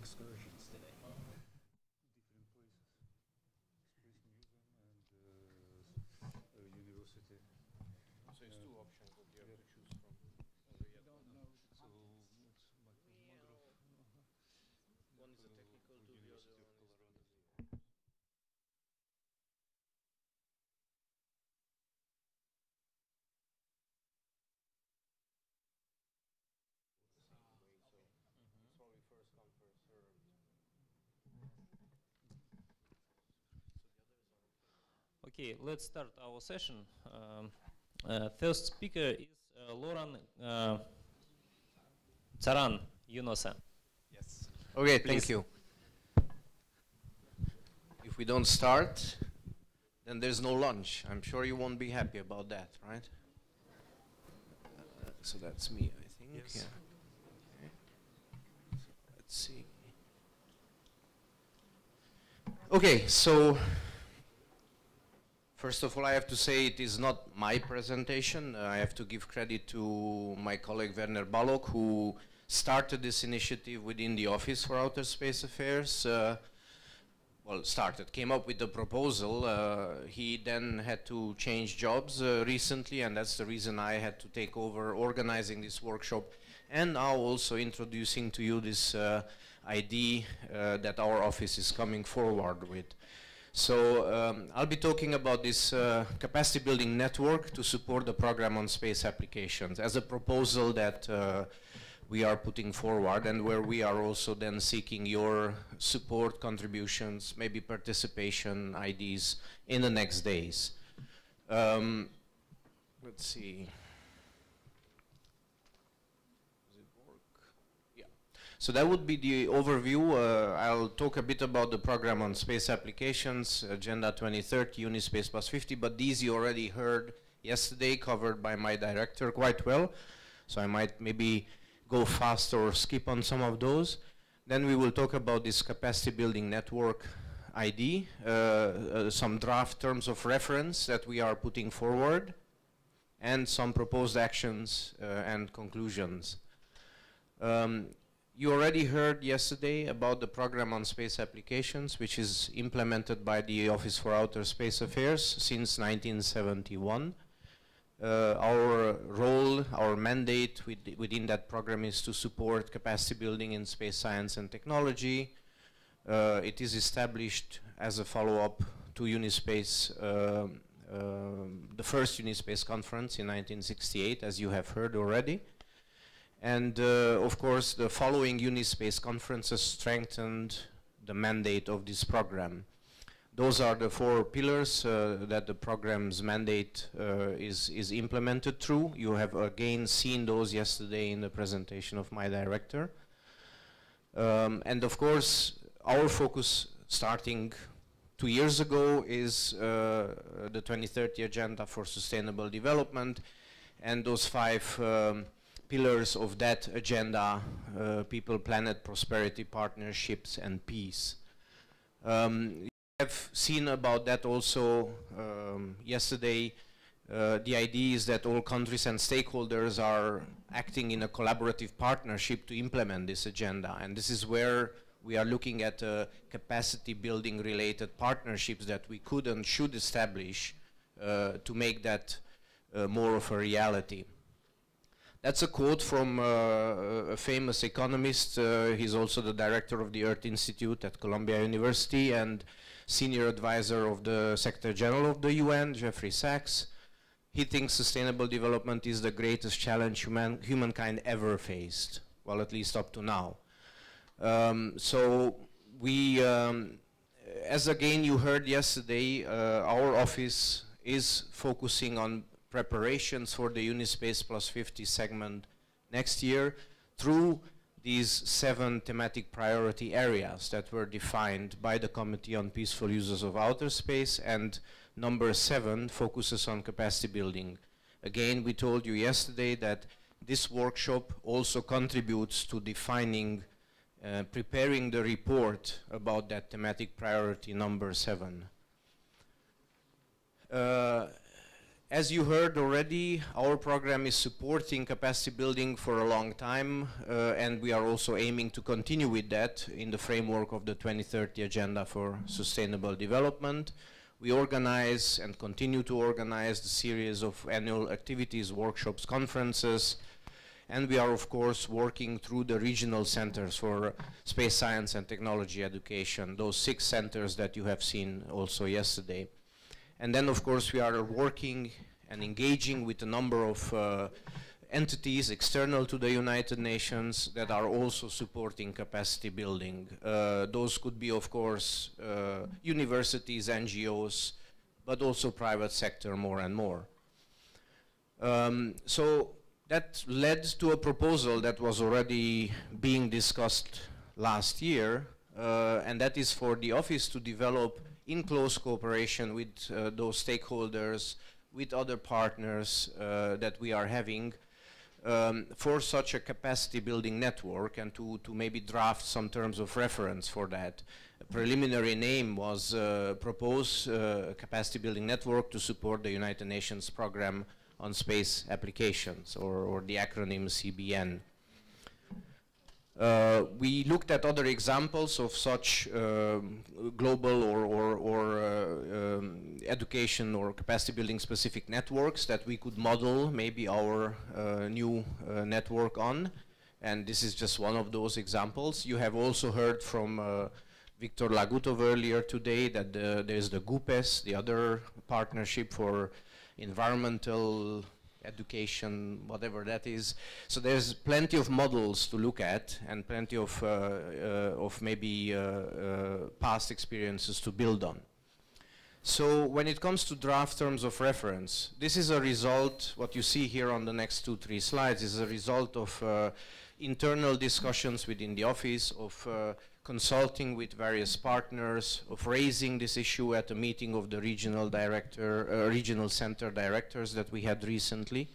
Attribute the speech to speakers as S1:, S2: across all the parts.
S1: excursions today.
S2: Different places. Space Museum and university.
S3: So it's two options that you have to choose from.
S2: So it's mother of
S3: One is a technical tool, the
S2: University
S3: other
S2: of
S3: one is
S2: Colorado.
S3: the same way. So it's probably first come, first served.
S1: Okay, let's start our session. First speaker is Lauren Tsaran Yunosa.
S4: Yes. Okay,
S1: Please.
S4: thank you. If we don't start, then there's no lunch. I'm sure you won't be happy about that, right? So that's me, I think.
S2: Yes.
S4: Yeah. Okay. So let's see. Okay, so first of all, I have to say it is not my presentation. I have to give credit to my colleague Werner Balog, who started this initiative within the Office for Outer Space Affairs. Came up with the proposal. He then had to change jobs recently, and that's the reason I had to take over organizing this workshop, and now also introducing to you this idea that our office is coming forward with. So I'll be talking about this capacity building network to support the program on space applications as a proposal that we are putting forward, and where we are also then seeking your support, contributions, maybe participation, ideas in the next days. Let's see. Does it work? Yeah. So that would be the overview. I'll talk a bit about the program on space applications, Agenda 2030, Unispace plus 50, but these you already heard yesterday, covered by my director quite well. So I might maybe go fast or skip on some of those. Then we will talk about this capacity building network ID, some draft terms of reference that we are putting forward, and some proposed actions and conclusions. You already heard yesterday about the program on space applications, which is implemented by the Office for Outer Space Affairs since 1971. Our role, our mandate within that program is to support capacity building in space science and technology. It is established as a follow-up to Unispace, the first Unispace conference in 1968, as you have heard already. And of course, the following Unispace conferences strengthened the mandate of this program. Those are the four pillars that the program's mandate is implemented through. You have again seen those yesterday in the presentation of my director. And of course, our focus starting 2 years ago is the 2030 Agenda for Sustainable Development, and those five pillars of that agenda: people, planet, prosperity, partnerships, and peace. Have seen about that also yesterday. The idea is that all countries and stakeholders are acting in a collaborative partnership to implement this agenda, and this is where we are looking at capacity building related partnerships that we could and should establish to make that more of a reality. That's a quote from a famous economist. He's also the director of the Earth Institute at Columbia University and senior advisor of the Secretary General of the UN, Jeffrey Sachs. He thinks sustainable development is the greatest challenge humankind ever faced, well, at least up to now. So we, as again you heard yesterday, our office is focusing on preparations for the Unispace plus 50 segment next year through these 7 thematic priority areas that were defined by the Committee on Peaceful Uses of Outer Space, and number 7 focuses on capacity building. Again, we told you yesterday that this workshop also contributes to defining, preparing the report about that thematic priority number 7. As you heard already, our program is supporting capacity building for a long time, and we are also aiming to continue with that in the framework of the 2030 Agenda for Sustainable Development. We organize and continue to organize the series of annual activities, workshops, conferences, and we are of course working through the regional centers for space science and technology education, those 6 centers that you have seen also yesterday. And then of course we are working and engaging with a number of entities external to the United Nations that are also supporting capacity building. Those could be of course universities, NGOs, but also private sector more and more. So that led to a proposal that was already being discussed last year, and that is for the office to develop in close cooperation with those stakeholders, with other partners that we are having for such a capacity building network, and to maybe draft some terms of reference for that. A preliminary name was proposed, capacity building network to support the United Nations program on space applications, or the acronym CBN. We looked at other examples of such global or education or capacity building specific networks that we could model maybe our new network on, and this is just one of those examples. You have also heard from Victor Lagutov earlier today that there's the GUPES, the other partnership for environmental education, whatever that is. So there's plenty of models to look at and plenty of maybe past experiences to build on. So when it comes to draft terms of reference, this is a result, what you see here on the next 2-3 slides is a result of internal discussions within the office, of consulting with various partners, of raising this issue at a meeting of the regional center directors that we had recently.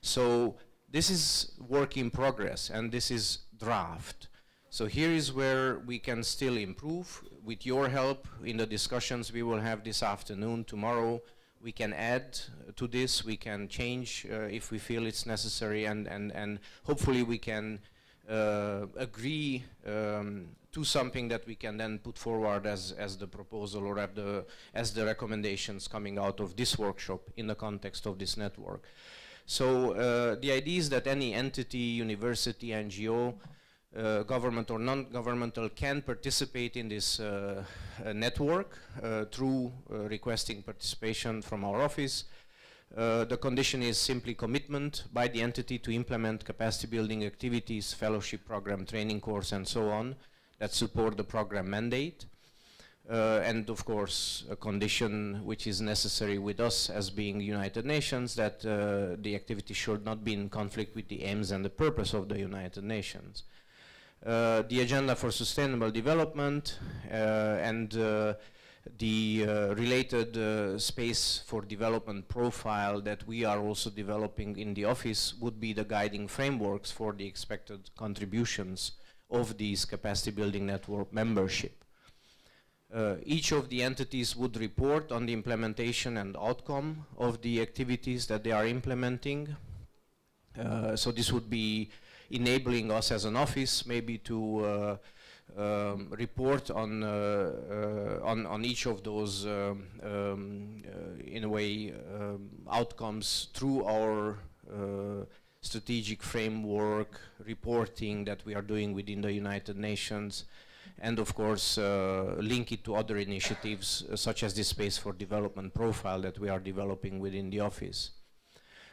S4: So this is work in progress, and this is draft. So here is where we can still improve. With your help in the discussions we will have this afternoon, tomorrow, we can add to this, we can change if we feel it's necessary, and hopefully we can agree to something that we can then put forward as the proposal or as the recommendations coming out of this workshop in the context of this network. So the idea is that any entity, university, NGO, government or non-governmental can participate in this network through requesting participation from our office. The condition is simply commitment by the entity to implement capacity building activities, fellowship program, training course, and so on that support the program mandate. And of course, a condition which is necessary with us as being United Nations, that the activity should not be in conflict with the aims and the purpose of the United Nations. The Agenda for Sustainable Development and the related space for development profile that we are also developing in the office would be the guiding frameworks for the expected contributions of these capacity building network membership. Each of the entities would report on the implementation and outcome of the activities that they are implementing. So this would be enabling us as an office maybe to report on each of those in a way outcomes through our strategic framework reporting that we are doing within the United Nations, and of course link it to other initiatives such as the Space for Development profile that we are developing within the office.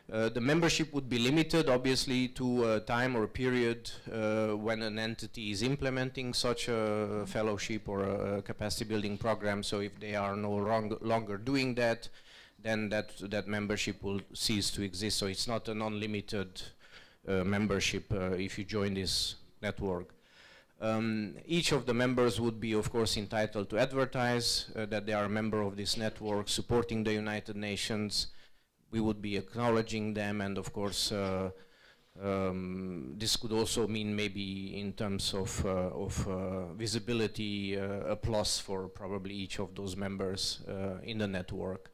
S4: The membership would be limited obviously to a time or a period when an entity is implementing such a fellowship or a capacity building program. So if they are no longer doing that, then that membership will cease to exist. So it's not an unlimited membership if you join this network. Each of the members would be of course entitled to advertise that they are a member of this network supporting the United Nations. We would be acknowledging them, and of course this could also mean maybe in terms of visibility a plus for probably each of those members in the network.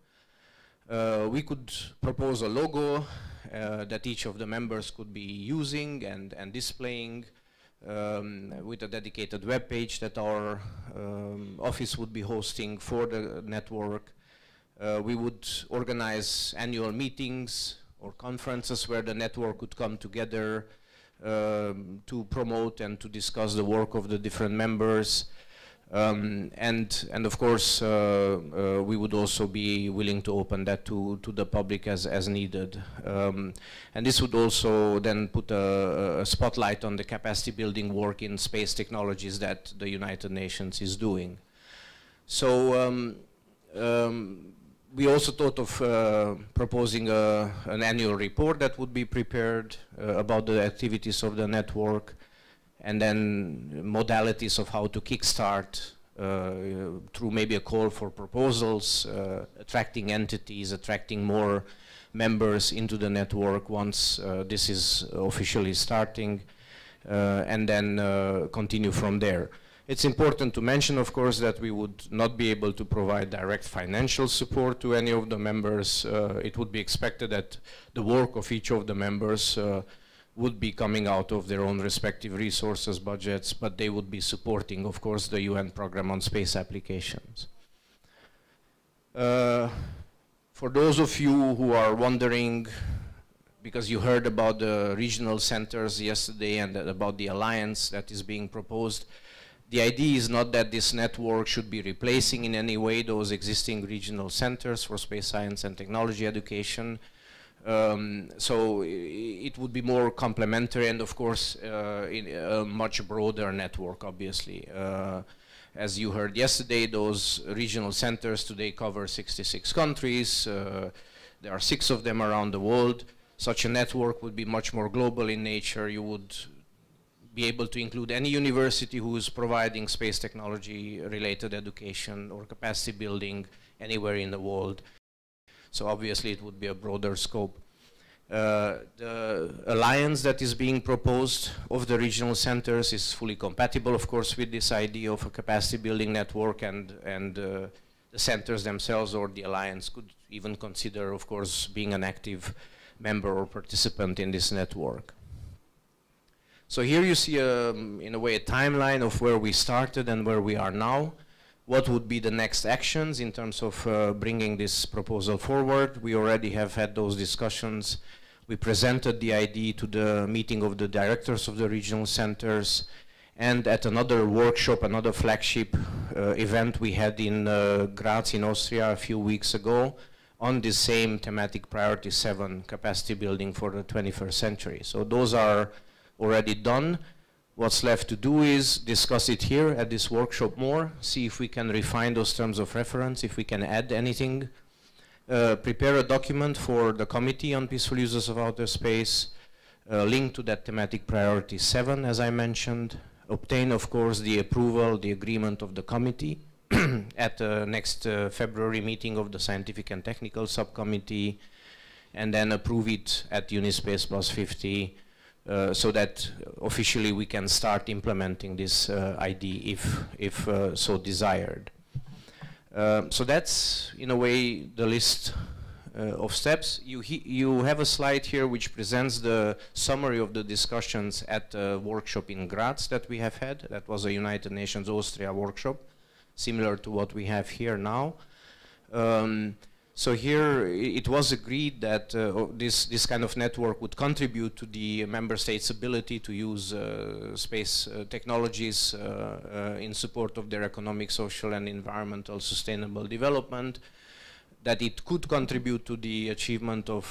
S4: We could propose a logo that each of the members could be using and displaying, with a dedicated web page that our office would be hosting for the network. We would organize annual meetings or conferences where the network would come together to promote and to discuss the work of the different members. And of course, we would also be willing to open that to the public as needed. And this would also then put a spotlight on the capacity building work in space technologies that the United Nations is doing. So we also thought of proposing an annual report that would be prepared about the activities of the network, and then modalities of how to kickstart through maybe a call for proposals, attracting entities, attracting more members into the network once this is officially starting, and then continue from there. It's important to mention, of course, that we would not be able to provide direct financial support to any of the members. It would be expected that the work of each of the members would be coming out of their own respective resources, budgets, but they would be supporting, of course, the UN program on space applications. For those of you who are wondering, because you heard about the regional centers yesterday and about the alliance that is being proposed, the idea is not that this network should be replacing in any way those existing regional centers for space science and technology education. So it would be more complementary, and of course in a much broader network, obviously. As you heard yesterday, those regional centers today cover 66 countries. There are 6 of them around the world. Such a network would be much more global in nature. You would be able to include any university who is providing space technology related education or capacity building anywhere in the world. So obviously it would be a broader scope. The alliance that is being proposed of the regional centers is fully compatible, of course, with this idea of a capacity building network, and the centers themselves or the alliance could even consider, of course, being an active member or participant in this network. So here you see, in a way, a timeline of where we started and where we are now. What would be the next actions in terms of bringing this proposal forward? We already have had those discussions. We presented the idea to the meeting of the directors of the regional centers, and at another workshop, another flagship event we had in Graz in Austria a few weeks ago on the same thematic priority 7, capacity building for the 21st century. So those are already done. What's left to do is discuss it here at this workshop more, see if we can refine those terms of reference, if we can add anything, prepare a document for the Committee on Peaceful Uses of Outer Space, link to that thematic priority 7, as I mentioned, obtain, of course, the approval, the agreement of the committee at the next February meeting of the Scientific and Technical Subcommittee, and then approve it at Unispace Plus 50, so that officially we can start implementing this ID if so desired. So that's, in a way, the list of steps. You have a slide here which presents the summary of the discussions at the workshop in Graz that we have had. That was a United Nations Austria workshop, similar to what we have here now. So here it was agreed that this kind of network would contribute to the member states' ability to use space technologies in support of their economic, social, and environmental sustainable development, that it could contribute to the achievement of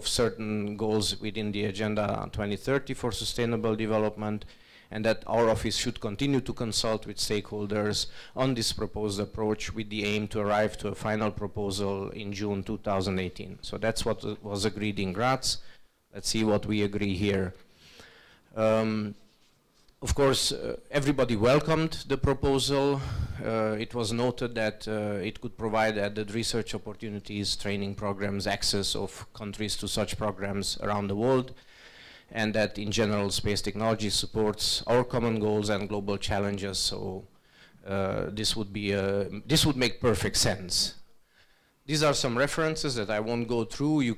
S4: certain goals within the Agenda 2030 for sustainable development, and that our office should continue to consult with stakeholders on this proposed approach with the aim to arrive to a final proposal in June 2018. So that's what was agreed in Graz. Let's see what we agree here. Of course, everybody welcomed the proposal. It was noted that it could provide added research opportunities, training programs, access of countries to such programs around the world, and that in general space technology supports our common goals and global challenges. So this would make perfect sense. These are some references that I won't go through. You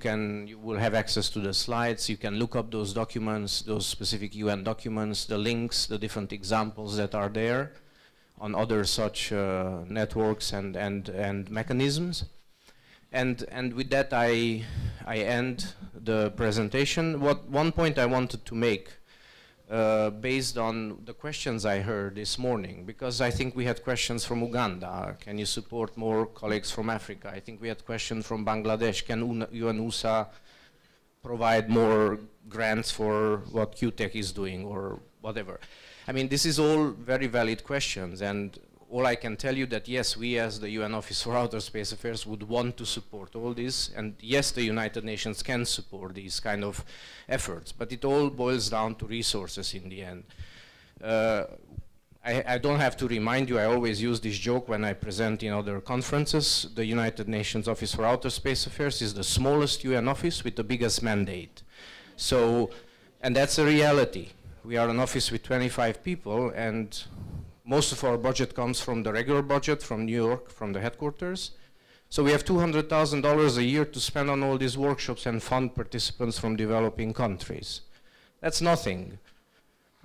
S4: will have access to the slides. You can look up those documents, those specific UN documents, the links, the different examples that are there on other such networks and mechanisms. And with that, I end the presentation. One point I wanted to make, based on the questions I heard this morning, because I think we had questions from Uganda. Can you support more colleagues from Africa? I think we had questions from Bangladesh. Can UNUSA provide more grants for what QTech is doing or whatever? I mean, this is all very valid questions, and all I can tell you that yes, we as the UN Office for Outer Space Affairs would want to support all this, and yes, the United Nations can support these kind of efforts, but it all boils down to resources in the end. I don't have to remind you, I always use this joke when I present in other conferences. The United Nations Office for Outer Space Affairs is the smallest UN office with the biggest mandate. So, and that's a reality. We are an office with 25 people, and most of our budget comes from the regular budget from New York, from the headquarters. So we have $200,000 a year to spend on all these workshops and fund participants from developing countries. That's nothing.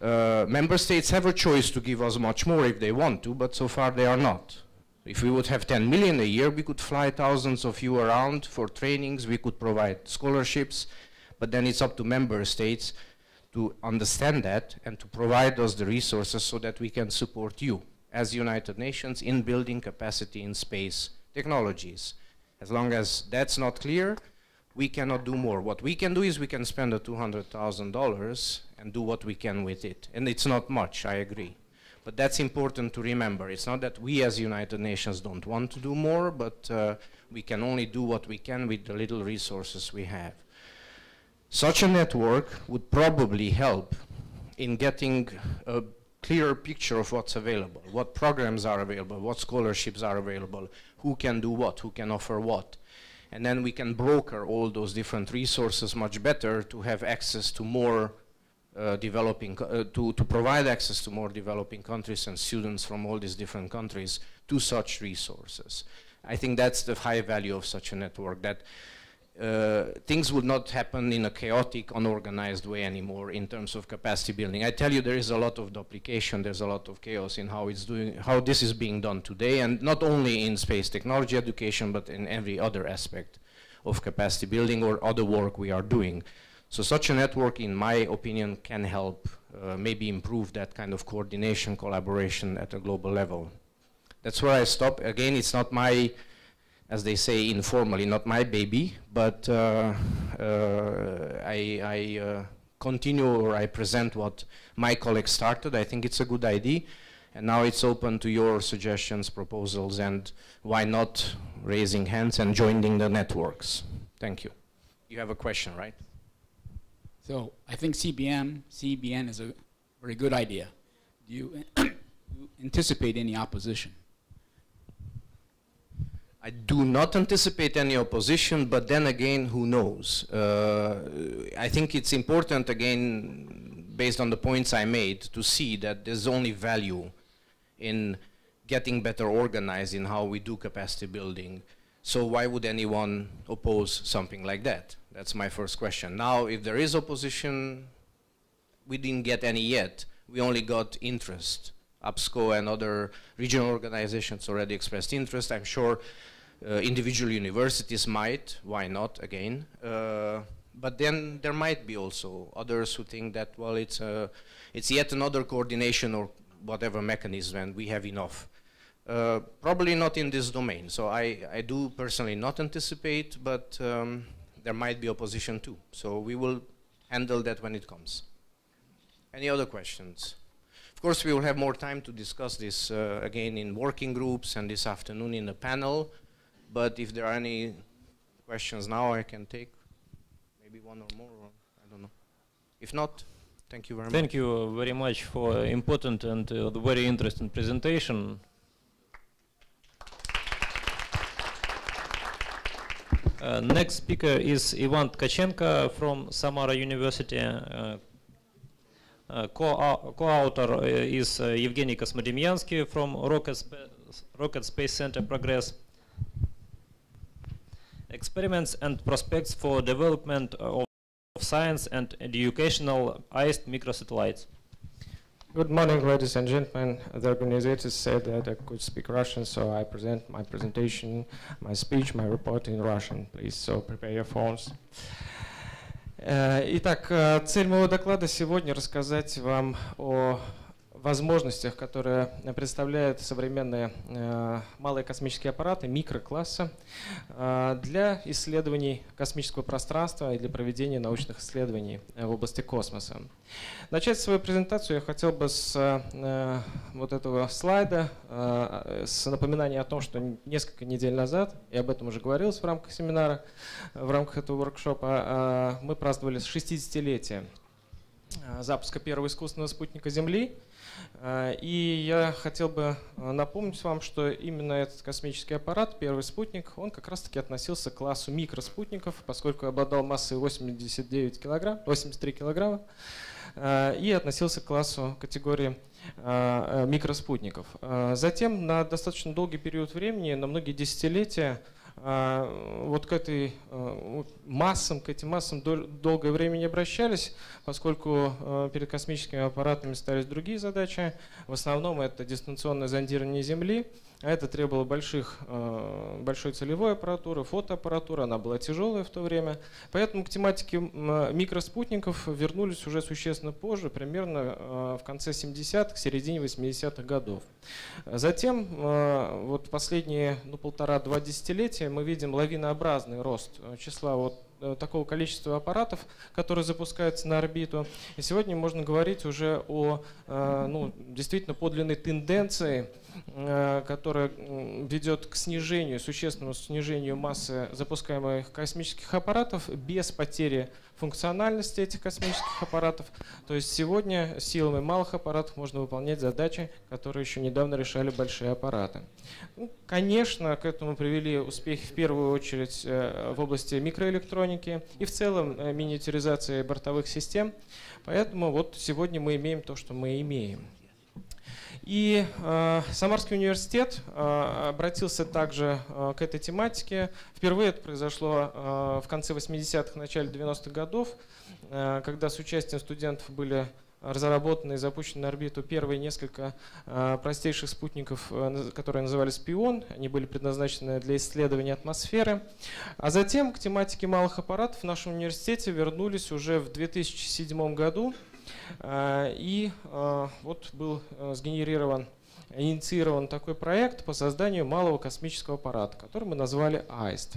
S4: Member states have a choice to give us much more if they want to, but so far they are not. If we would have 10 million a year, we could fly thousands of you around for trainings, we could provide scholarships, but then it's up to member states to understand that and to provide us the resources so that we can support you as United Nations in building capacity in space technologies. As long as that's not clear, we cannot do more. What we can do is we can spend the $200,000 and do what we can with it. And it's not much, I agree. But that's important to remember. It's not that we as United Nations don't want to do more, but we can only do what we can with the little resources we have. Such a network would probably help in getting a clearer picture of what's available, what programs are available, what scholarships are available, who can do what, who can offer what. And then we can broker all those different resources much better to have access to more to provide access to more developing countries and students from all these different countries to such resources. I think that's the high value of such a network, that things would not happen in a chaotic, unorganized way anymore in terms of capacity building. I tell you, there is a lot of duplication, there's a lot of chaos in how this is being done today, and not only in space technology education, but in every other aspect of capacity building or other work we are doing. So such a network, in my opinion, can help maybe improve that kind of coordination, collaboration at a global level. That's where I stop. Again, it's not my, as they say informally, not my baby, but I continue, or I present what my colleagues started. I think it's a good idea, and now it's open to your suggestions, proposals, and why not raising hands and joining the networks. Thank you. You have a question, right?
S5: So I think CBN is a very good idea. Do you anticipate any opposition?
S4: I do not anticipate any opposition, but then again, who knows? I think it's important, again, based on the points I made, to see that there's only value in getting better organized in how we do capacity building. So why would anyone oppose something like that? That's my first question. Now, if there is opposition, we didn't get any yet. We only got interest. APSCO and other regional organizations already expressed interest. I'm sure individual universities might, why not, again. But then there might be also others who think that, well, it's yet another coordination or whatever mechanism, and we have enough. Probably not in this domain. So I do personally not anticipate, but there might be opposition too. So we will handle that when it comes. Any other questions? Of course, we will have more time to discuss this again in working groups and this afternoon in the panel. But if there are any questions now, I can take maybe one or more, or I don't know. If not, thank you very much.
S1: Thank you very much for important and the very interesting presentation. Next speaker is Ivan Tkachenko from Samara University. Co-author is Evgeny Kosmodemyansky from Rocket Space Center Progress. experiments and prospects for development of science and educationalized microsatellites.
S6: Good morning, ladies and gentlemen. The organizers said that I could speak Russian, so I present my presentation, my speech, my report in Russian, please. So prepare your phones. Итак, цель моего доклада сегодня рассказать вам о возможностях, которые представляют современные малые космические аппараты микрокласса для исследований космического пространства и для проведения научных исследований в области космоса. Начать свою презентацию я хотел бы с вот этого слайда, с напоминания о том, что несколько недель назад, и об этом уже говорилось в рамках семинара, в рамках этого воркшопа, мы праздновали 60-летие запуска первого искусственного спутника Земли. И я хотел бы напомнить вам, что именно этот космический аппарат, первый спутник, он как раз-таки относился к классу микроспутников, поскольку обладал массой 83 килограмма, и относился к классу категории микроспутников. Затем на достаточно долгий период времени, на многие десятилетия, вот к этим массам долгое время не обращались, поскольку перед космическими аппаратами ставились другие задачи. В основном это дистанционное зондирование Земли, а это требовало большой целевой аппаратуры, фотоаппаратуры, она была тяжелая в то время. Поэтому к тематике микроспутников вернулись уже существенно позже, примерно в конце 70-х, середине 80-х годов. Затем, вот последние 1,5-2 десятилетия, мы видим лавинообразный рост числа такого количества аппаратов, которые запускаются на орбиту. И сегодня можно говорить уже о действительно подлинной тенденции, которая ведет к существенному снижению массы запускаемых космических аппаратов без потери функциональности этих космических аппаратов. То есть сегодня силами малых аппаратов можно выполнять задачи, которые еще недавно решали большие аппараты. Конечно, к этому привели успехи в первую очередь в области микроэлектроники и в целом миниатюризации бортовых систем. Поэтому вот сегодня мы имеем то, что мы имеем. И Самарский университет обратился также к этой тематике. Впервые это произошло в конце 80-х, начале 90-х годов, когда с участием студентов были разработаны и запущены на орбиту первые несколько простейших спутников, которые назывались «Пион». Они были предназначены для исследования атмосферы. А затем к тематике малых аппаратов в нашем университете вернулись уже в 2007 году. И вот был инициирован такой проект по созданию малого космического аппарата, который мы назвали АИСТ.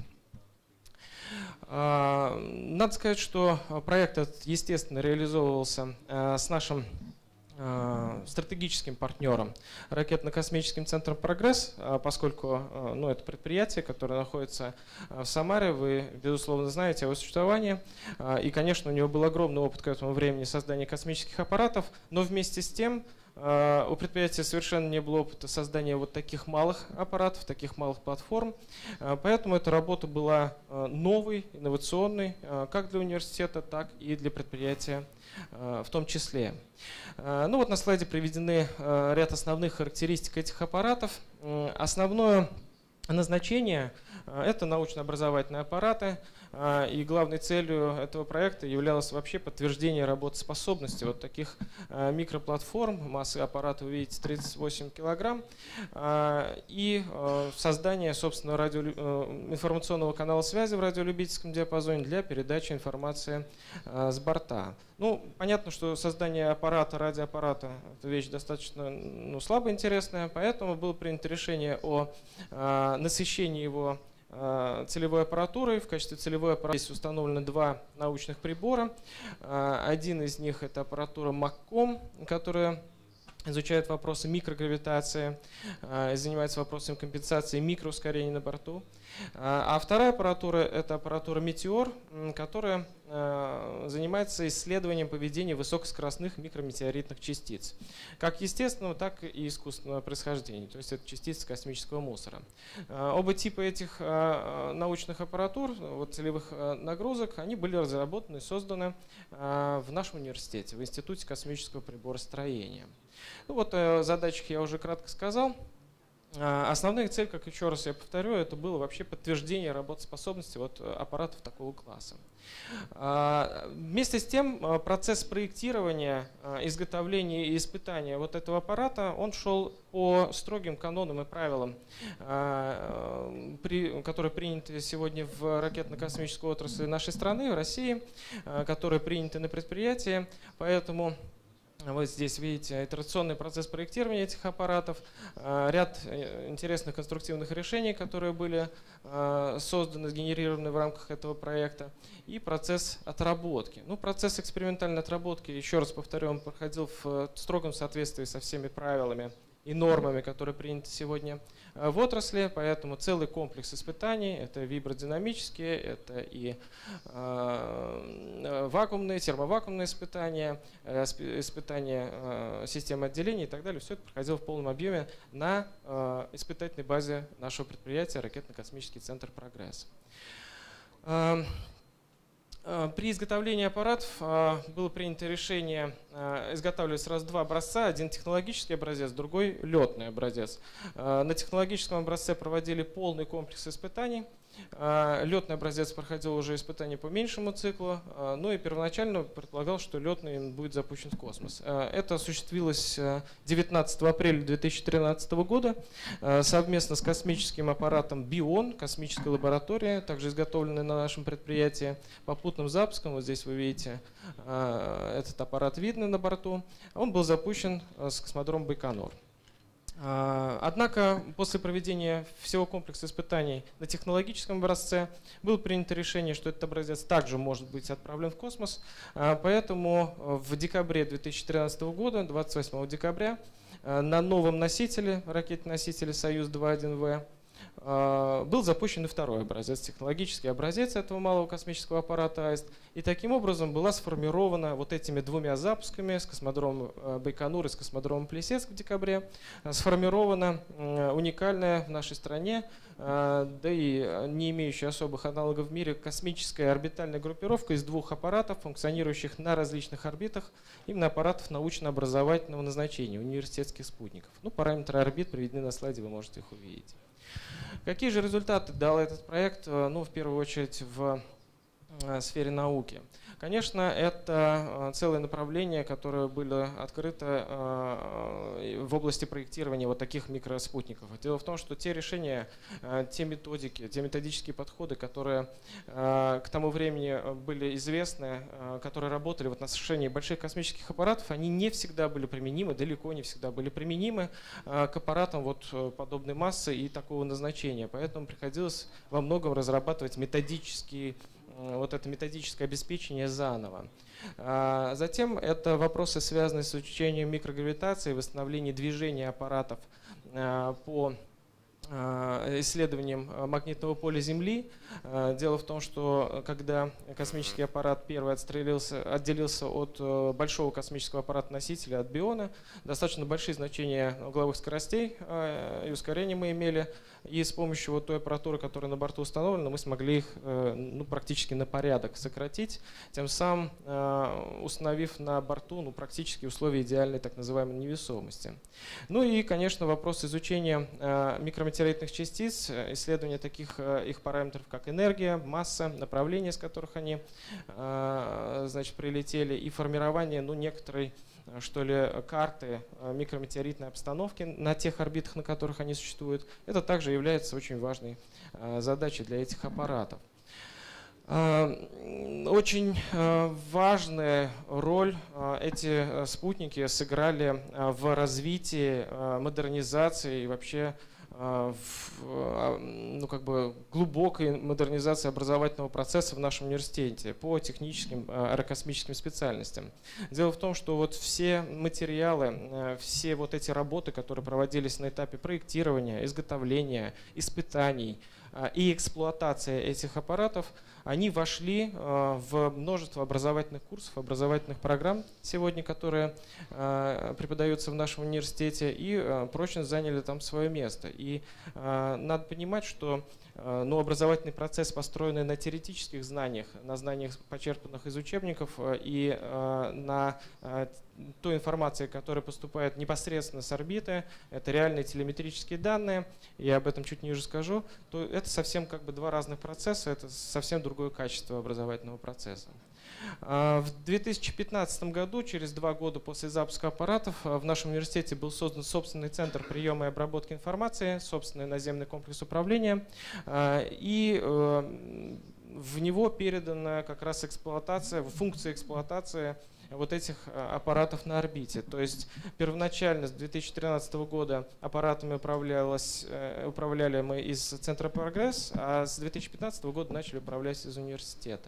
S6: Надо сказать, что проект этот, естественно, реализовывался с нашим стратегическим партнером, ракетно-космическим центром «Прогресс», поскольку это предприятие, которое находится в Самаре, вы, безусловно, знаете о его существовании. И, конечно, у него был огромный опыт к этому времени создания космических аппаратов, но вместе с тем у предприятия совершенно не было опыта создания вот таких малых аппаратов, таких малых платформ. Поэтому эта работа была новой, инновационной, как для университета, так и для предприятия в том числе. Вот на слайде приведены ряд основных характеристик этих аппаратов. Основное назначение – это научно-образовательные аппараты, и главной целью этого проекта являлось вообще подтверждение работоспособности вот таких микроплатформ. Масса аппарата, вы видите, 38 килограмм, и создание, собственно, информационного канала связи в радиолюбительском диапазоне для передачи информации с борта. Понятно, что создание аппарата, радиоаппарата – это вещь достаточно слабо интересная, поэтому было принято решение о насыщении его целевой аппаратурой. В качестве целевой аппаратуры здесь установлены два научных прибора. Один из них – это аппаратура МАККОМ, которая изучает вопросы микрогравитации, занимается вопросами компенсации микроускорений на борту. А вторая аппаратура – это аппаратура «Метеор», которая занимается исследованием поведения высокоскоростных микрометеоритных частиц, как естественного, так и искусственного происхождения, то есть это частицы космического мусора. Оба типа этих научных аппаратур, целевых нагрузок, они были разработаны и созданы в нашем университете, в Институте космического приборостроения. О задачах я уже кратко сказал. Основная цель, как еще раз я повторю, это было вообще подтверждение работоспособности аппаратов такого класса. Вместе с тем процесс проектирования, изготовления и испытания этого аппарата, он шел по строгим канонам и правилам, которые приняты сегодня в ракетно-космической отрасли нашей страны, в России, которые приняты на предприятии. Поэтому вы здесь видите итерационный процесс проектирования этих аппаратов, ряд интересных конструктивных решений, которые были созданы, сгенерированы в рамках этого проекта, и процесс отработки. Процесс экспериментальной отработки, еще раз повторю, он проходил в строгом соответствии со всеми правилами и нормами, которые приняты сегодня в отрасли, поэтому целый комплекс испытаний, это вибродинамические, это и вакуумные, термовакуумные испытания, испытания системы отделения и так далее, все это проходило в полном объеме на испытательной базе нашего предприятия Ракетно-космический центр «Прогресс». При изготовлении аппаратов было принято решение изготавливать сразу два образца. Один технологический образец, другой летный образец. На технологическом образце проводили полный комплекс испытаний. Летный образец проходил уже испытания по меньшему циклу, и первоначально предполагалось, что летный будет запущен в космос. Это осуществилось 19 апреля 2013 года совместно с космическим аппаратом «Бион», космической лабораторией, также изготовленной на нашем предприятии, попутным запуском. Вот здесь вы видите, этот аппарат видно на борту. Он был запущен с космодрома Байконур. Однако после проведения всего комплекса испытаний на технологическом образце было принято решение, что этот образец также может быть отправлен в космос. Поэтому в декабре 2013 года, 28 декабря, на новом носителе, ракете-носителе «Союз-2.1В», был запущен и второй образец, технологический образец этого малого космического аппарата «Аист». И таким образом была сформирована этими двумя запусками с космодромом Байконур и с космодромом Плесецк в декабре, сформирована уникальная в нашей стране, да и не имеющая особых аналогов в мире, космическая орбитальная группировка из двух аппаратов, функционирующих на различных орбитах, именно аппаратов научно-образовательного назначения, университетских спутников. Параметры орбит приведены на слайде, вы можете их увидеть. Какие же результаты дал этот проект, в первую очередь в сфере науки? Конечно, это целое направление, которое было открыто в области проектирования таких микроспутников. Дело в том, что те решения, те методики, те методические подходы, которые к тому времени были известны, которые работали в отношении больших космических аппаратов, они не всегда были применимы, далеко не всегда были применимы к аппаратам подобной массы и такого назначения. Поэтому приходилось во многом разрабатывать это методическое обеспечение заново. Затем это вопросы, связанные с изучением микрогравитации, восстановлением движения аппаратов по исследованием магнитного поля Земли. Дело в том, что когда космический аппарат первый отделился от большого космического аппарата-носителя, от Биона, достаточно большие значения угловых скоростей и ускорения мы имели. И с помощью той аппаратуры, которая на борту установлена, мы смогли их практически на порядок сократить, тем самым установив на борту практически условия идеальной так называемой невесомости. И, конечно, вопрос изучения микроматериальных частиц, исследования таких их параметров, как энергия, масса, направление, с которых они прилетели, и формирование некоторой карты микрометеоритной обстановки на тех орбитах, на которых они существуют. Это также является очень важной задачей для этих аппаратов. Очень важную роль эти спутники сыграли в развитии, модернизации и вообще глубокой модернизации образовательного процесса в нашем университете по техническим аэрокосмическим специальностям. Дело в том, что все материалы, все эти работы, которые проводились на этапе проектирования, изготовления, испытаний и эксплуатации этих аппаратов, они вошли в множество образовательных курсов, образовательных программ сегодня, которые преподаются в нашем университете, и прочно заняли там свое место. И надо понимать, что образовательный процесс, построенный на теоретических знаниях, на знаниях, почерпнутых из учебников, и на той информации, которая поступает непосредственно с орбиты, это реальные телеметрические данные, я об этом чуть ниже скажу, то это совсем как бы два разных процесса, это совсем другое качество образовательного процесса. В 2015 году, через 2 года после запуска аппаратов, в нашем университете был создан собственный центр приема и обработки информации, собственный наземный комплекс управления, и в него передана как раз эксплуатация, функция эксплуатации вот этих аппаратов на орбите. То есть первоначально с 2013 года аппаратами управляли мы из Центра «Прогресс», а с 2015 года начали управлять из университета.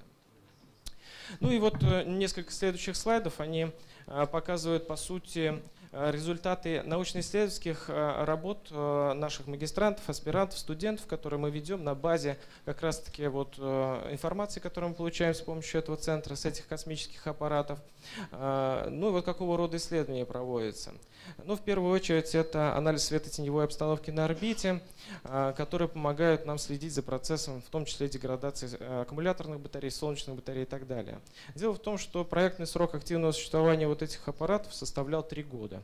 S6: Ну и вот несколько следующих слайдов, они показывают, по сути, результаты научно-исследовательских работ наших магистрантов, аспирантов, студентов, которые мы ведем на базе как раз-таки вот информации, которую мы получаем с помощью этого центра, с этих космических аппаратов. Ну и вот какого рода исследования проводятся. Ну, в первую очередь, это анализ светотеневой обстановки на орбите, которые помогают нам следить за процессом, в том числе деградации аккумуляторных батарей, солнечных батарей и так далее. Дело в том, что проектный срок активного существования вот этих аппаратов составлял 3 года.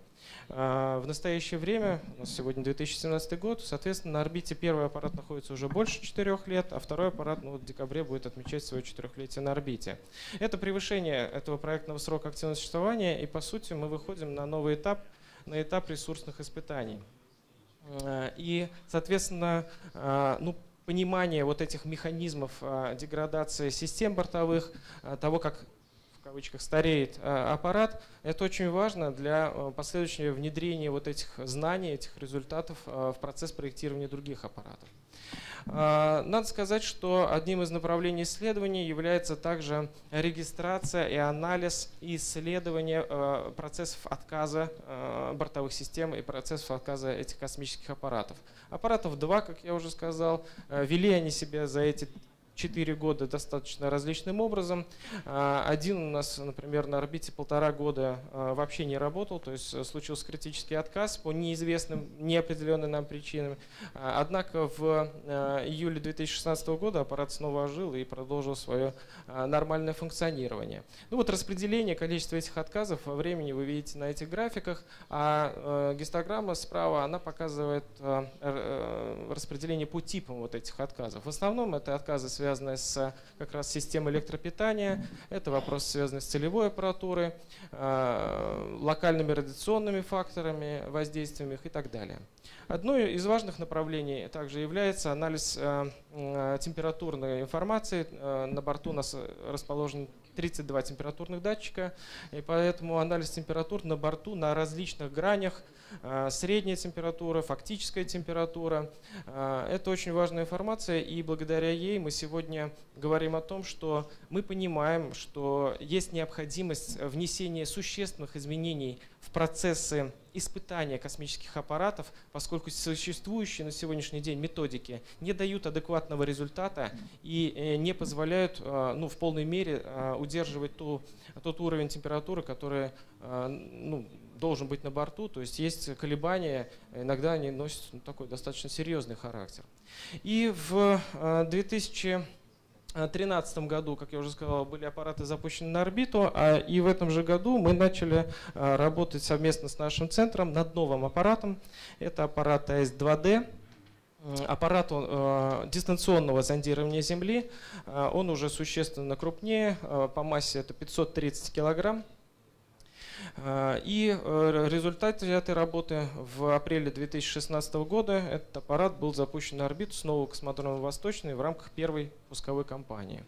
S6: В настоящее время, у нас сегодня 2017 год, соответственно, на орбите первый аппарат находится уже больше 4 лет, а второй аппарат в декабре будет отмечать свое 4-летие на орбите. Это превышение этого проектного срока активного существования, и по сути мы выходим на новый этап, на этап ресурсных испытаний. И, соответственно, понимание вот этих механизмов деградации систем бортовых, того, как в кавычках стареет аппарат, это очень важно для последующего внедрения вот этих знаний, этих результатов в процесс проектирования других аппаратов. Надо сказать, что одним из направлений исследований является также регистрация и анализ и исследование процессов отказа бортовых систем и процессов отказа этих космических аппаратов. Аппаратов 2, как я уже сказал, вели они себя за эти 4 года достаточно различным образом. Один у нас, например, на орбите 1,5 года вообще не работал, то есть случился критический отказ по неизвестным, неопределенным нам причинам. Однако в июле 2016 года аппарат снова ожил и продолжил свое нормальное функционирование. Ну вот распределение количества этих отказов во времени вы видите на этих графиках, а гистограмма справа, она показывает распределение по типам вот этих отказов. В основном это отказы, связанные с как раз системой электропитания, это вопрос, связанный с целевой аппаратурой, локальными радиационными факторами, воздействиями и так далее. Одно из важных направлений также является анализ температурной информации. На борту у нас расположен 32 температурных датчика, и поэтому анализ температур на борту на различных гранях, средняя температура, фактическая температура. Это очень важная информация, и благодаря ей мы сегодня говорим о том, что мы понимаем, что есть необходимость внесения существенных изменений в процессы испытания космических аппаратов, поскольку существующие на сегодняшний день методики не дают адекватного результата и не позволяют в полной мере удерживать тот уровень температуры, который должен быть на борту, то есть есть колебания, иногда они носят такой достаточно серьезный характер. И в 2013 году, как я уже сказал, были аппараты запущены на орбиту, и в этом же году мы начали работать совместно с нашим центром над новым аппаратом. Это аппарат АС-2D. Аппарат дистанционного зондирования Земли, он уже существенно крупнее, по массе это 530 килограмм. И результат этой работы в апреле 2016 года этот аппарат был запущен на орбиту с нового космодрома «Восточный» в рамках первой пусковой кампании.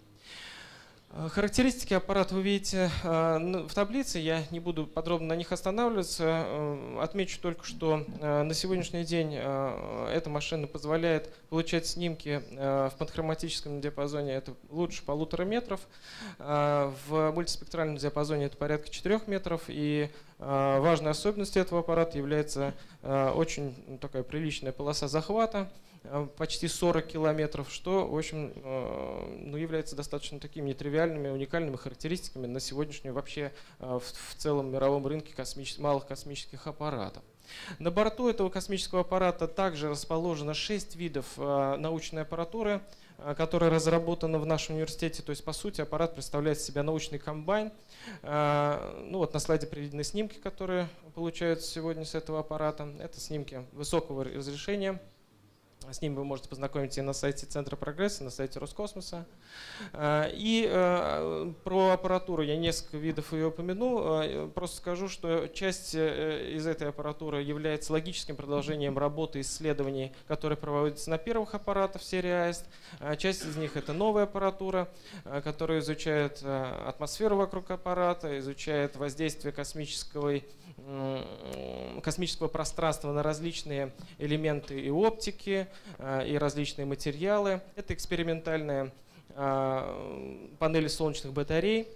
S6: Характеристики аппарата вы видите в таблице, я не буду подробно на них останавливаться. Отмечу только, что на сегодняшний день эта машина позволяет получать снимки в панхроматическом диапазоне, это лучше 1,5 метров, в мультиспектральном диапазоне это порядка 4 метров, и важной особенностью этого аппарата является очень такая приличная полоса захвата. почти 40 километров, что, в общем, ну, является достаточно такими нетривиальными, уникальными характеристиками на сегодняшнем вообще в целом мировом рынке малых космических аппаратов. На борту этого космического аппарата также расположено 6 видов научной аппаратуры, которая разработана в нашем университете. То есть, по сути, аппарат представляет из себя научный комбайн. Ну вот на слайде приведены снимки, которые получаются сегодня с этого аппарата. Это снимки высокого разрешения. С ним вы можете познакомиться и на сайте Центра прогресса, на сайте Роскосмоса. И про аппаратуру я несколько видов ее упомяну. Просто скажу, что часть из этой аппаратуры является логическим продолжением работы исследований, которые проводятся на первых аппаратах серии АЭСТ. Часть из них это новая аппаратура, которая изучает атмосферу вокруг аппарата, изучает воздействие космического пространства на различные элементы и оптики, и различные материалы. Это экспериментальные панели солнечных батарей,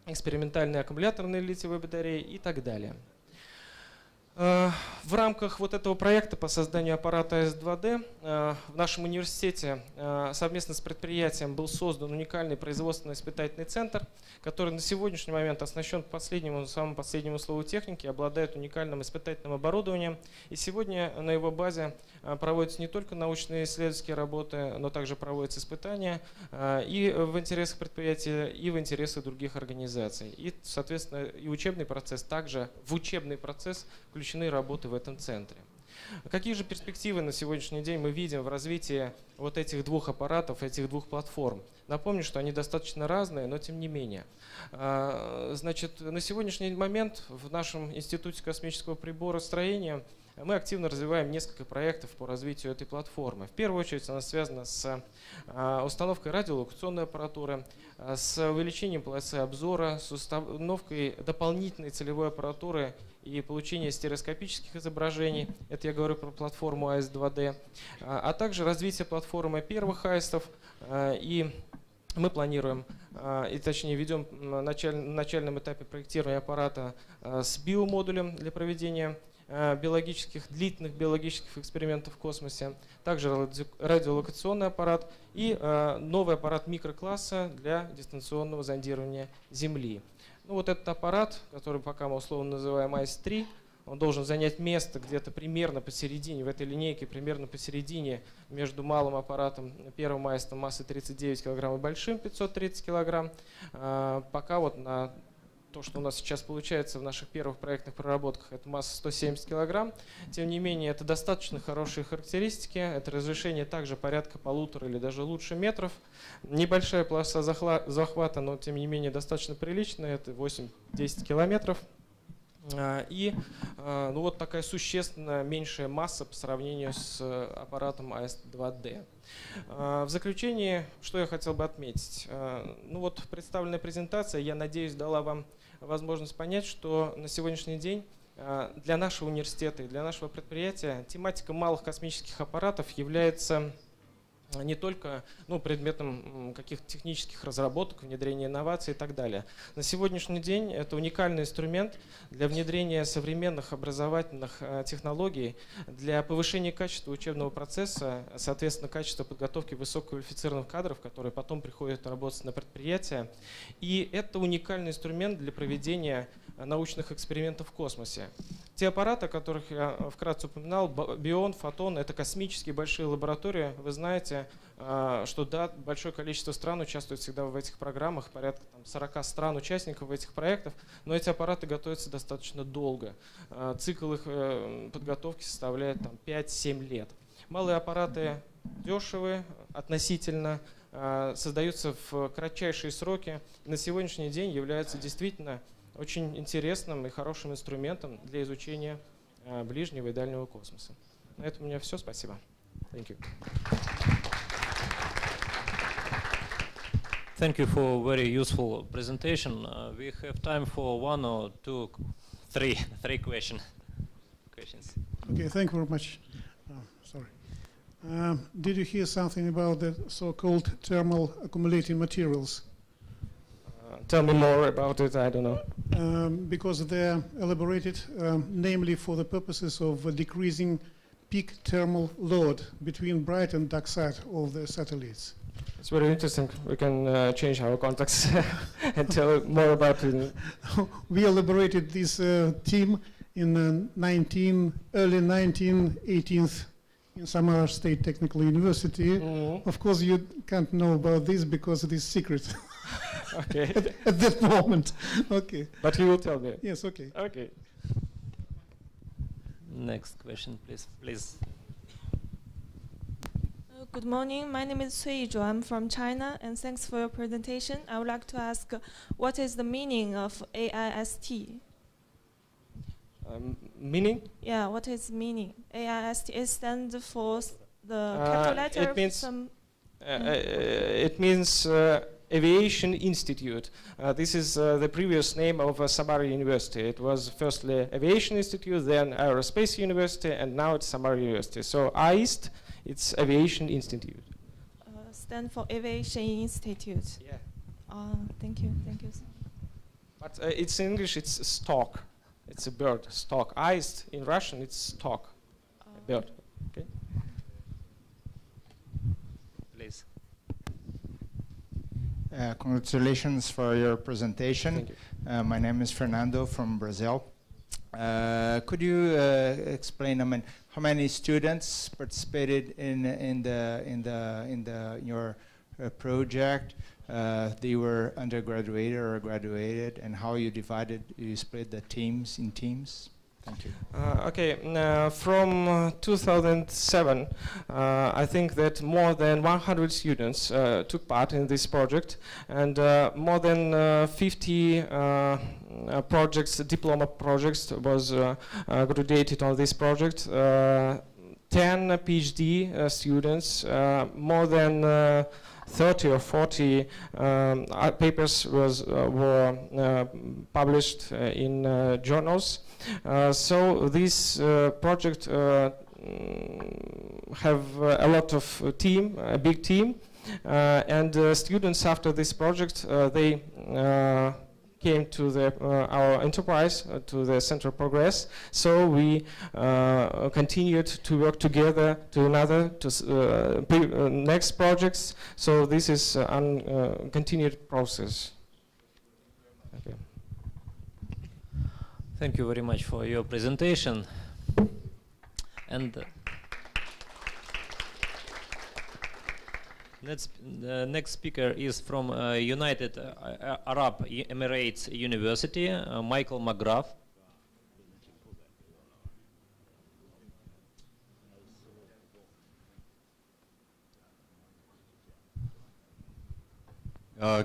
S6: экспериментальные аккумуляторные литиевые батареи и так далее. В рамках вот этого проекта по созданию аппарата АЭС-2D в нашем университете совместно с предприятием был создан уникальный производственно-испытательный центр, который на сегодняшний момент оснащен по самому последнему слову техники, обладает уникальным испытательным оборудованием. И сегодня на его базе проводятся не только научные исследовательские работы, но также проводятся испытания и в интересах предприятия, и в интересах других организаций. И, соответственно, и учебный процесс также в учебный процесс включены работы в этом центре. Какие же перспективы на сегодняшний день мы видим в развитии вот этих двух аппаратов, этих двух платформ? Напомню, что они достаточно разные, но тем не менее. Значит, на сегодняшний момент в нашем Институте космического приборостроения мы активно развиваем несколько проектов по развитию этой платформы. В первую очередь она связана с установкой радиолокационной аппаратуры, с увеличением полосы обзора, с установкой дополнительной целевой аппаратуры и получение стереоскопических изображений. Это я говорю про платформу АЭС-2D. А также развитие платформы первых АЭСов. И мы планируем, и точнее ведем на начальном этапе проектирования аппарата с биомодулем для проведения длительных биологических экспериментов в космосе, также радиолокационный аппарат и новый аппарат микрокласса для дистанционного зондирования Земли. Ну, вот этот аппарат, который пока мы условно называем АЭС-3, он должен занять место где-то примерно посередине, в этой линейке примерно посередине между малым аппаратом, первым АЭСом массой 39 кг и большим 530 кг. Пока вот на то, что у нас сейчас получается в наших первых проектных проработках, это масса 170 кг. Тем не менее, это достаточно хорошие характеристики. Это разрешение также порядка 1,5 или даже лучше метров. Небольшая полоса захвата, но тем не менее достаточно приличная. Это 8-10 километров. И ну, вот такая существенно меньшая масса по сравнению с аппаратом АЭС-2D. В заключение, что я хотел бы отметить. Ну вот представленная презентация, я надеюсь, дала вам возможность понять, что на сегодняшний день для нашего университета и для нашего предприятия тематика малых космических аппаратов является не только предметом каких-то технических разработок, внедрения инноваций и так далее. На сегодняшний день это уникальный инструмент для внедрения современных образовательных технологий, для повышения качества учебного процесса, соответственно, качества подготовки высококвалифицированных кадров, которые потом приходят работать на предприятия. И это уникальный инструмент для проведения научных экспериментов в космосе. Те аппараты, о которых я вкратце упоминал, Бион, Фотон, это космические большие лаборатории. Вы знаете, что да, большое количество стран участвует всегда в этих программах, порядка 40 стран участников в этих проектах, но эти аппараты готовятся достаточно долго. Цикл их подготовки составляет 5-7 лет. Малые аппараты дешевые относительно, создаются в кратчайшие сроки, и на сегодняшний день являются действительно очень интересным и хорошим инструментом для изучения ближнего и дальнего космоса. На этом у меня все. Спасибо. Thank you.
S1: Thank you for a very useful presentation. We have time for one or two, three questions.
S7: Okay, thank you very much. Sorry. Did you hear something about the so-called thermal accumulating materials?
S6: Tell me more about it. I don't know.
S7: Because they're elaborated, namely for the purposes of decreasing peak thermal load between bright and dark side of the satellites?
S6: It's very interesting. We can change our contacts and tell more about it.
S7: We elaborated this team in early 1918th in Samara State Technical University. Of course, you can't know about this because it is secret.
S6: Okay.
S7: at that moment. Okay.
S6: But you will tell me.
S7: Yes. Okay.
S6: Okay.
S1: Next question, please.
S8: Good morning. My name is Cui Zhu. I'm from China, and thanks for your presentation. I would like to ask, what is the meaning of AIST?
S6: Meaning?
S8: Yeah, what is meaning? AIST it stands for the capital letter.
S6: It means Aviation Institute. This is the previous name of Samara University. It was firstly Aviation Institute, then Aerospace University, and now it's Samara University. So AIST, it's Aviation Institute.
S8: Stand for Aviation Institute.
S6: Yeah.
S8: Thank you. Thank you.
S6: But it's in English, it's stork. It's a bird, stork. AIST in Russian, it's stork, a bird. Okay.
S1: Please.
S9: Congratulations for your presentation.
S6: Thank you.
S9: My name is Fernando from Brazil. Could you explain, how many students participated in your project? They were undergraduate or graduated, and how you split the teams in teams? Thank you.
S6: Okay, from 2007, I think that more than 100 students took part in this project, and more than 50 projects, diploma projects, was graduated on this project. 10 PhD students, more than 30 or 40 papers were published in journals. So this project have a lot of team, a big team, and students after this project they came to our enterprise, to the Center of Progress. So we continued to work together to next projects. So this is a continued process. Okay.
S1: Thank you very much for your presentation. And the next speaker is from United Arab Emirates University, Michael McGrath.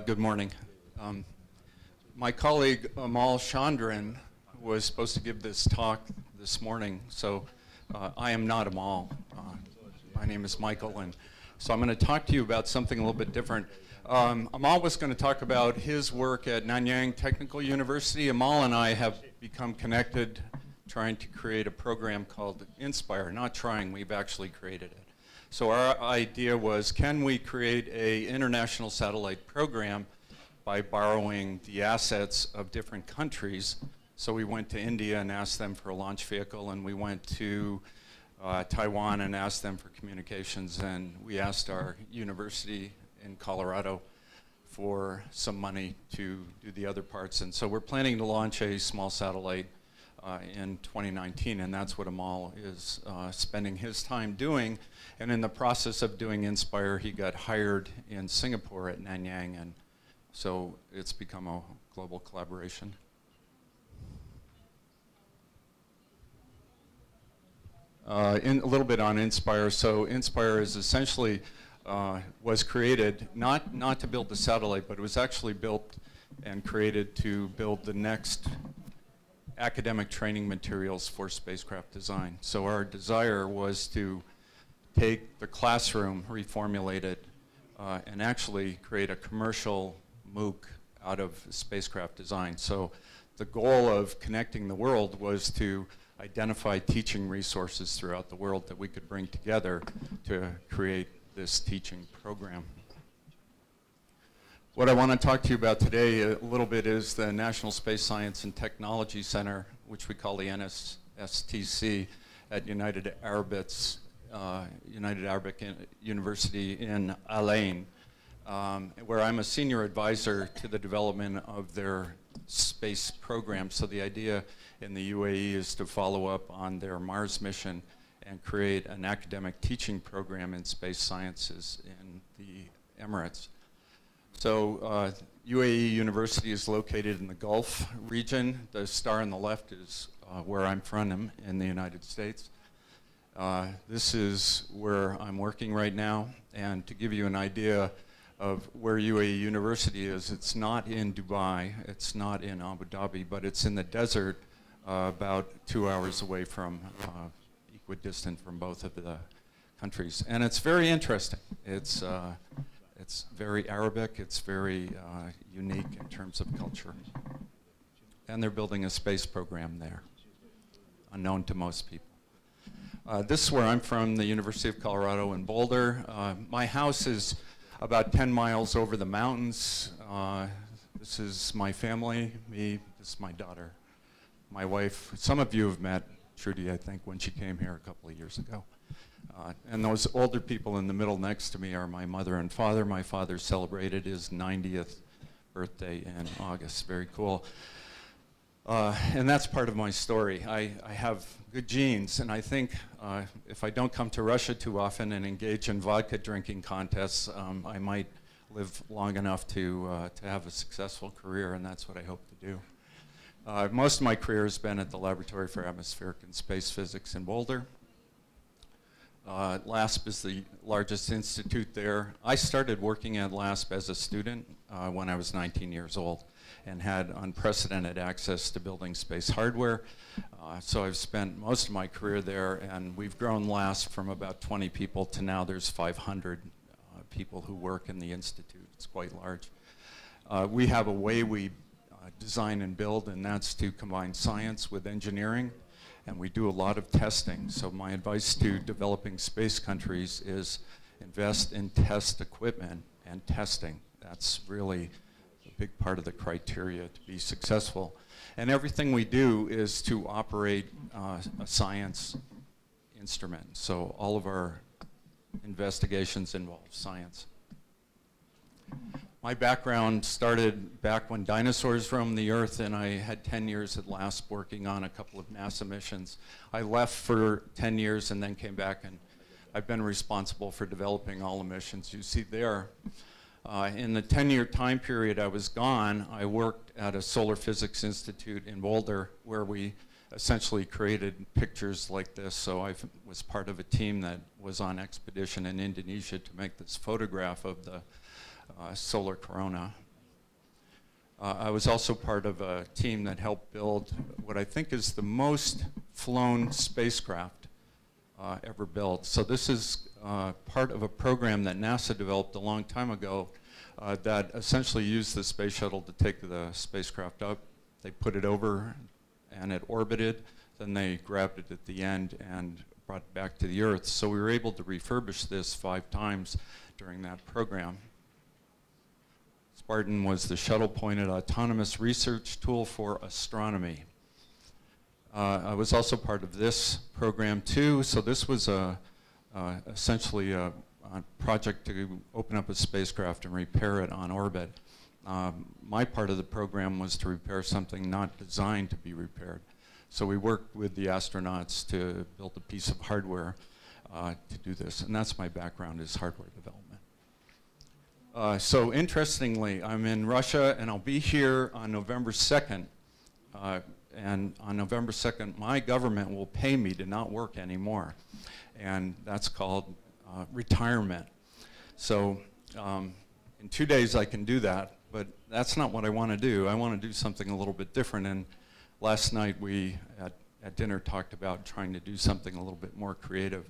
S10: Good morning. My colleague Amal Chandran was supposed to give this talk this morning, so I am not Amal. My name is Michael, and so I'm going to talk to you about something a little bit different. Amal was going to talk about his work at Nanyang Technical University. Amal and I have become connected trying to create a program called Inspire. Not trying, we've actually created it. So our idea was, can we create an international satellite program by borrowing the assets of different countries? So we went to India and asked them for a launch vehicle, and we went to Taiwan and asked them for communications, and we asked our university in Colorado for some money to do the other parts. And so we're planning to launch a small satellite in 2019, and that's what Amal is spending his time doing. And in the process of doing Inspire, he got hired in Singapore at Nanyang, and so it's become a global collaboration. A little bit on Inspire. So Inspire is essentially was created not to build the satellite, but it was actually built and created to build the next academic training materials for spacecraft design. So our desire was to take the classroom, reformulate it, and actually create a commercial MOOC out of spacecraft design. So the goal of connecting the world was to identify teaching resources throughout the world that we could bring together to create this teaching program. What I want to talk to you about today a little bit is the National Space Science and Technology Center, which we call the NSTC. at United Arabic University in Al Ain, where I'm a senior advisor to the development of their space program. So the idea in the UAE is to follow up on their Mars mission and create an academic teaching program in space sciences in the Emirates. So UAE University is located in the Gulf region. The star on the left is where I'm from in the United States. This is where I'm working right now. And to give you an idea of where UAE University is, it's not in Dubai, it's not in Abu Dhabi, but it's in the desert about 2 hours away from, equidistant from both of the countries. And it's very interesting. It's very Arabic, it's very unique in terms of culture. And they're building a space program there, unknown to most people. This is where I'm from, the University of Colorado in Boulder. My house is about 10 miles over the mountains. This is my family, me, this is my daughter, my wife. Some of you have met Trudy, I think, when she came here a couple of years ago. And those older people in the middle next to me are my mother and father. My father celebrated his 90th birthday in August. Very cool. And that's part of my story. I have good genes, and I think if I don't come to Russia too often and engage in vodka drinking contests, I might live long enough to have a successful career, and that's what I hope to do. Most of my career has been at the Laboratory for Atmospheric and Space Physics in Boulder. LASP is the largest institute there. I started working at LASP as a student when I was 19 years old and had unprecedented access to building space hardware. So I've spent most of my career there, and we've grown LASP from about 20 people to now there's 500 people who work in the institute. It's quite large. We have a way we design and build, and that's to combine science with engineering. And we do a lot of testing. So my advice to developing space countries is invest in test equipment and testing. That's really a big part of the criteria to be successful. And everything we do is to operate a science instrument. So all of our investigations involve science. My background started back when dinosaurs roamed the earth, and I had 10 years at LASP working on a couple of NASA missions. I left for 10 years and then came back, and I've been responsible for developing all the missions you see there. In the 10-year time period I was gone, I worked at a solar physics institute in Boulder where we essentially created pictures like this. So I was part of a team that was on expedition in Indonesia to make this photograph of the solar corona. I was also part of a team that helped build what I think is the most flown spacecraft ever built. So this is part of a program that NASA developed a long time ago that essentially used the space shuttle to take the spacecraft up. They put it over and it orbited, then they grabbed it at the end and brought it back to the Earth. So we were able to refurbish this 5 times during that program. Spartan was the shuttle-pointed autonomous research tool for astronomy. I was also part of this program too. So this was essentially a project to open up a spacecraft and repair it on orbit. My part of the program was to repair something not designed to be repaired. So we worked with the astronauts to build a piece of hardware to do this. And that's my background, is hardware development. So interestingly, I'm in Russia, and I'll be here on November 2nd. And on November 2nd, my government will pay me to not work anymore. And that's called retirement. So in 2 days I can do that, but that's not what I want to do. I want to do something a little bit different. And last night we, at dinner, talked about trying to do something a little bit more creative.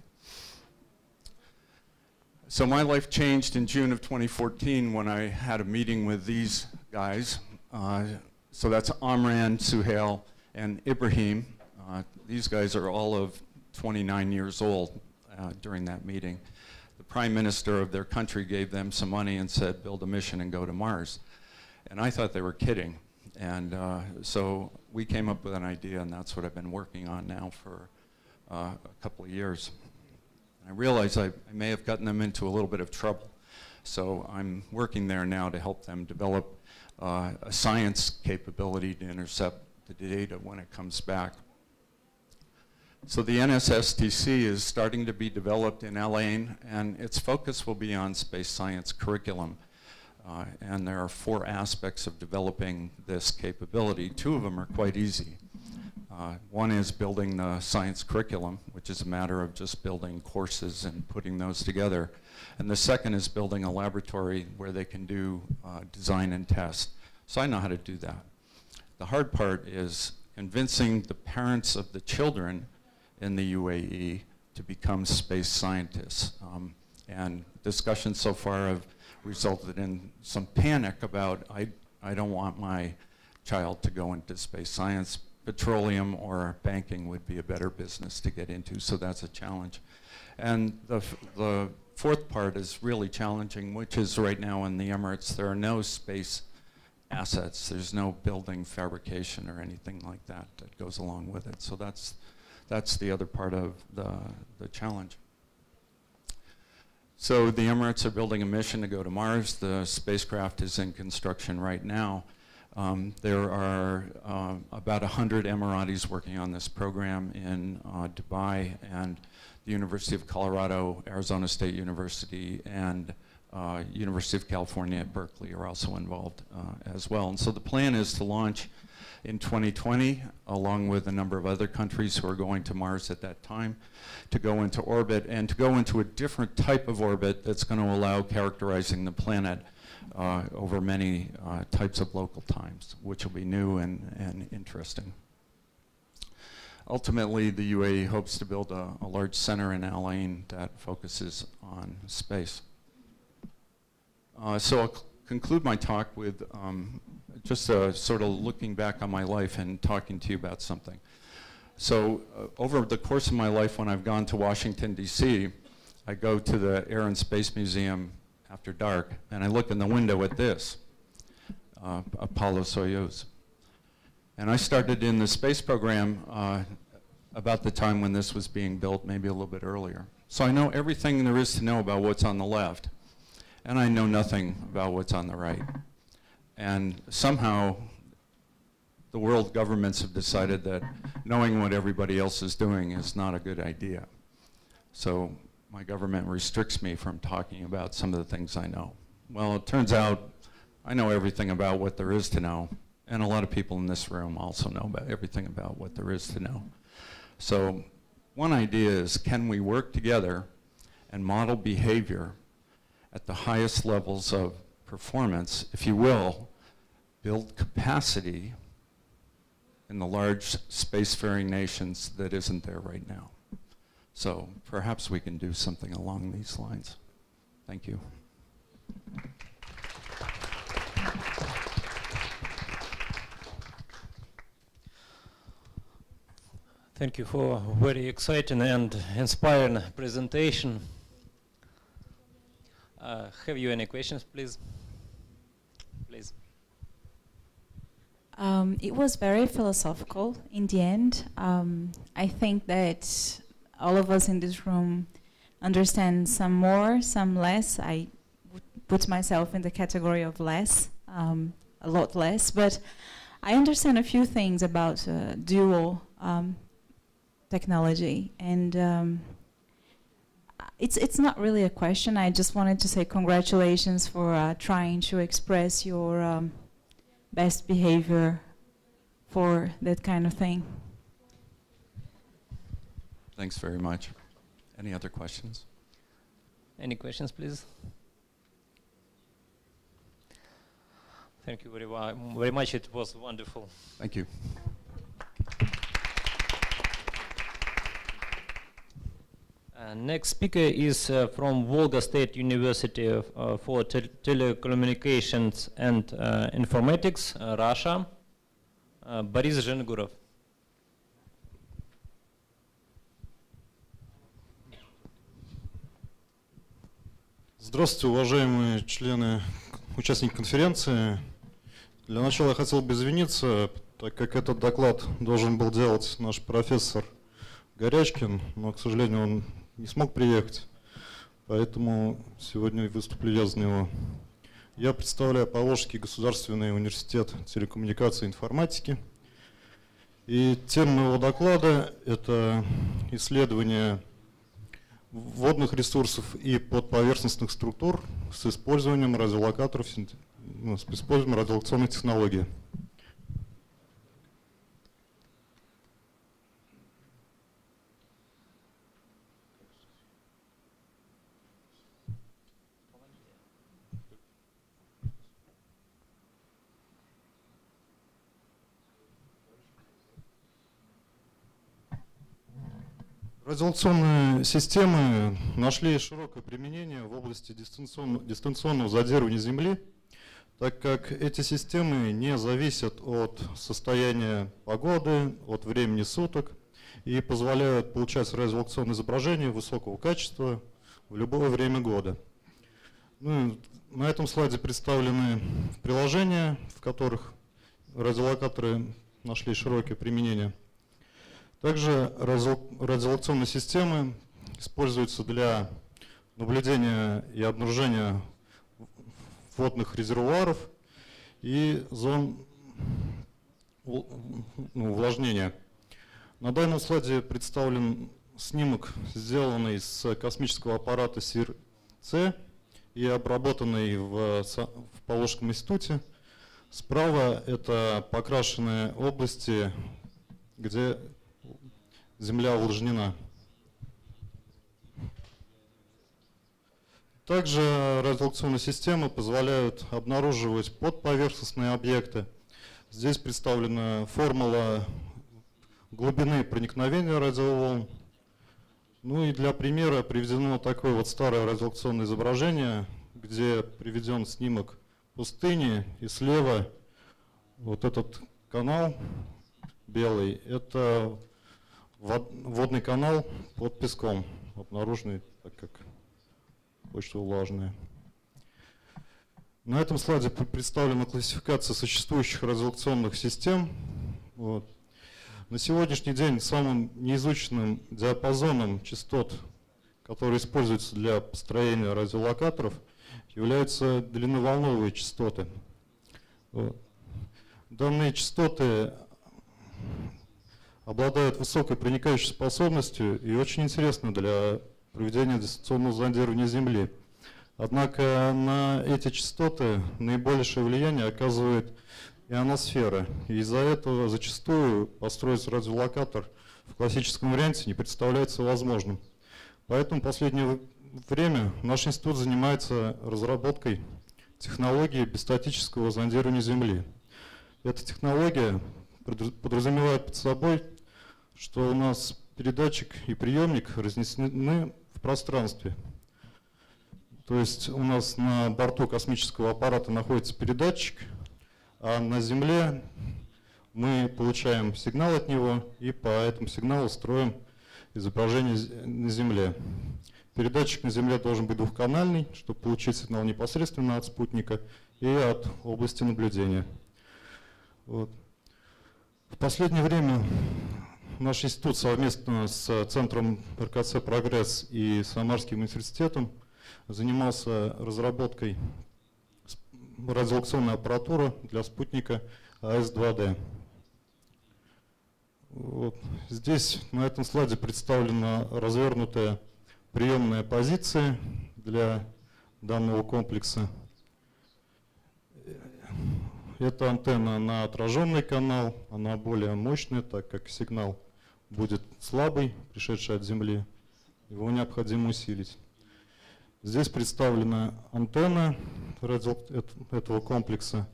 S10: So my life changed in June of 2014 when I had a meeting with these guys. So that's Amran, Suhail, and Ibrahim. These guys are all of 29 years old during that meeting. The prime minister of their country gave them some money and said, build a mission and go to Mars. And I thought they were kidding. And so we came up with an idea, and that's what I've been working on now for a couple of years. I realize I may have gotten them into a little bit of trouble. So I'm working there now to help them develop a science capability to intercept the data when it comes back. So the NSSTC is starting to be developed in Elaine, and its focus will be on space science curriculum. And there are 4 aspects of developing this capability. 2 of them are quite easy. One is building the science curriculum, which is a matter of just building courses and putting those together. And the second is building a laboratory where they can do design and test. So I know how to do that. The hard part is convincing the parents of the children in the UAE to become space scientists. And discussions so far have resulted in some panic about, I don't want my child to go into space science. Petroleum or banking would be a better business to get into, so that's a challenge. And the 4th part is really challenging, which is right now in the Emirates, there are no space assets. There's no building fabrication or anything like that that goes along with it. So that's the other part of the challenge. So the Emirates are building a mission to go to Mars. The spacecraft is in construction right now. There are about 100 Emiratis working on this program in Dubai, and the University of Colorado, Arizona State University, and University of California at Berkeley are also involved as well. And so the plan is to launch in 2020, along with a number of other countries who are going to Mars at that time, to go into orbit, and to go into a different type of orbit that's going to allow characterizing the planet over many types of local times, which will be new and interesting. Ultimately, the UAE hopes to build a large center in Al Ain that focuses on space. So I'll conclude my talk with just sort of looking back on my life and talking to you about something. So over the course of my life, when I've gone to Washington, D.C., I go to the Air and Space Museum after dark, and I look in the window at this, Apollo Soyuz. And I started in the space program about the time when this was being built, maybe a little bit earlier. So I know everything there is to know about what's on the left, and I know nothing about what's on the right. And somehow, the world governments have decided that knowing what everybody else is doing is not a good idea. So my government restricts me from talking about some of the things I know. Well, it turns out I know everything about what there is to know, and a lot of people in this room also know about everything about what there is to know. So one idea is, can we work together and model behavior at the highest levels of performance, if you will, build capacity in the large spacefaring nations that isn't there right now. So perhaps we can do something along these lines. Thank you.
S1: Thank you for a very exciting and inspiring presentation. Have you any questions, please? Please.
S11: It was very philosophical in the end. I think that all of us in this room understand some more, some less. I would put myself in the category of less, a lot less. But I understand a few things about dual technology. And it's not really a question. I just wanted to say congratulations for trying to express your best behavior for that kind of thing.
S10: Thanks very much. Any other questions?
S1: Any questions, please? Thank you very much. It was wonderful.
S10: Thank you.
S1: Next speaker is from Volga State University for Telecommunications and Informatics, Russia, Boris Zhengurov.
S12: Здравствуйте, уважаемые члены, участники конференции. Для начала я хотел бы извиниться, так как этот доклад должен был делать наш профессор Горячкин, но, к сожалению, он не смог приехать, поэтому сегодня выступлю я за него. Я представляю Поволжский государственный университет телекоммуникации и информатики. И тема моего доклада – это исследование водных ресурсов и подповерхностных структур с использованием радиолокаторов, с использованием радиолокационной технологии. Радиолокационные системы нашли широкое применение в области дистанционного зондирования Земли, так как эти системы не зависят от состояния погоды, от времени суток и позволяют получать радиолокационные изображения высокого качества в любое время года. Ну, на этом слайде представлены приложения, в которых радиолокаторы нашли широкое применение. Также радиолокационные системы используются для наблюдения и обнаружения водных резервуаров и зон увлажнения. На данном слайде представлен снимок, сделанный с космического аппарата СИР-С и обработанный в Поволжском институте. Справа это покрашенные области, где Земля увлажнена. Также радиолокационные системы позволяют обнаруживать подповерхностные объекты. Здесь представлена формула глубины проникновения радиоволн. Ну и для примера приведено такое вот старое радиолокационное изображение, где приведен снимок пустыни, и слева вот этот канал белый, это водный канал под песком, обнаруженный, так как почва влажная. На этом слайде представлена классификация существующих радиолокационных систем. Вот. На сегодняшний день самым неизученным диапазоном частот, который используется для построения радиолокаторов, являются длинноволновые частоты. Вот. Данные частоты обладают высокой проникающей способностью и очень интересны для проведения дистанционного зондирования Земли. Однако на эти частоты наибольшее влияние оказывает ионосфера. И из-за этого зачастую построить радиолокатор в классическом варианте не представляется возможным. Поэтому в последнее время наш институт занимается разработкой технологии бесстатического зондирования Земли. Эта технология подразумевает под собой, что у нас передатчик и приемник разнесены в пространстве. То есть у нас на борту космического аппарата находится передатчик, а на Земле мы получаем сигнал от него и по этому сигналу строим изображение на Земле. Передатчик на Земле должен быть двухканальный, чтобы получить сигнал непосредственно от спутника и от области наблюдения. Вот. В последнее время наш институт совместно с Центром РКЦ «Прогресс» и Самарским университетом занимался разработкой радиолокационной аппаратуры для спутника АС-2D. Вот. Здесь на этом слайде представлена развернутая приемная позиция для данного комплекса. Это антенна на отраженный канал, она более мощная, так как сигнал будет слабый, пришедший от Земли, его необходимо усилить. Здесь представлена антенна этого комплекса,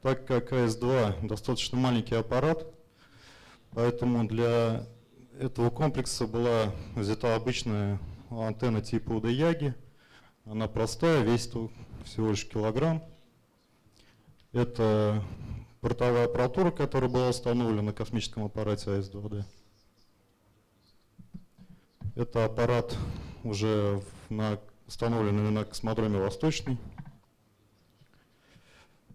S12: так как АС-2 достаточно маленький аппарат, поэтому для этого комплекса была взята обычная антенна типа УДЯГИ. Она простая, весит всего лишь килограмм. Это бортовая аппаратура, которая была установлена на космическом аппарате АС-2D. Это аппарат уже установленный на космодроме Восточный.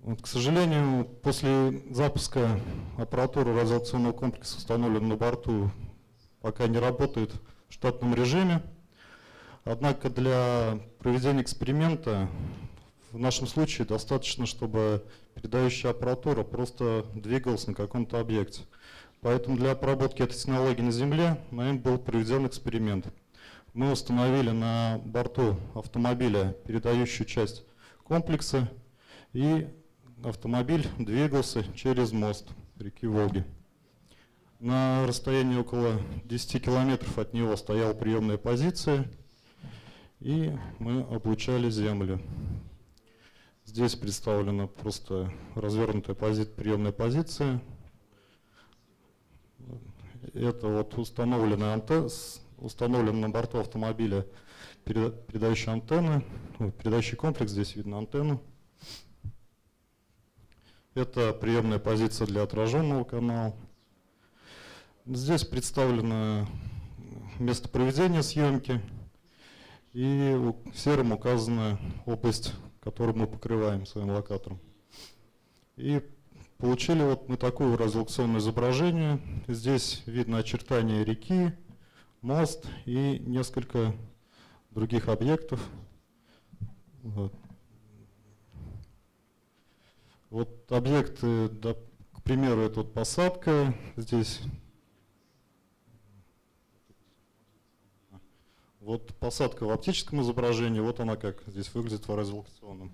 S12: Вот, к сожалению, после запуска аппаратуры радиолокационного комплекса, установленной на борту, пока не работает в штатном режиме. Однако для проведения эксперимента в нашем случае достаточно, чтобы передающая аппаратура просто двигалась на каком-то объекте. Поэтому для обработки этой технологии на Земле нами был проведен эксперимент. Мы установили на борту автомобиля передающую часть комплекса, и автомобиль двигался через мост реки Волги. На расстоянии около 10 километров от него стояла приемная позиция, и мы облучали Землю. Здесь представлена просто развернутая приемная позиция. Это вот установленная на борту автомобиля передающая антенна, передающий комплекс, здесь видно антенну. Это приемная позиция для отраженного канала. Здесь представлено место проведения съемки, и серым указана область, которую мы покрываем своим локатором. И получили вот мы такое радиолокационное изображение. Здесь видно очертания реки, мост и несколько других объектов. Вот объекты, да, к примеру, это вот посадка. Здесь вот посадка в оптическом изображении, вот она как здесь выглядит в радиолокационном.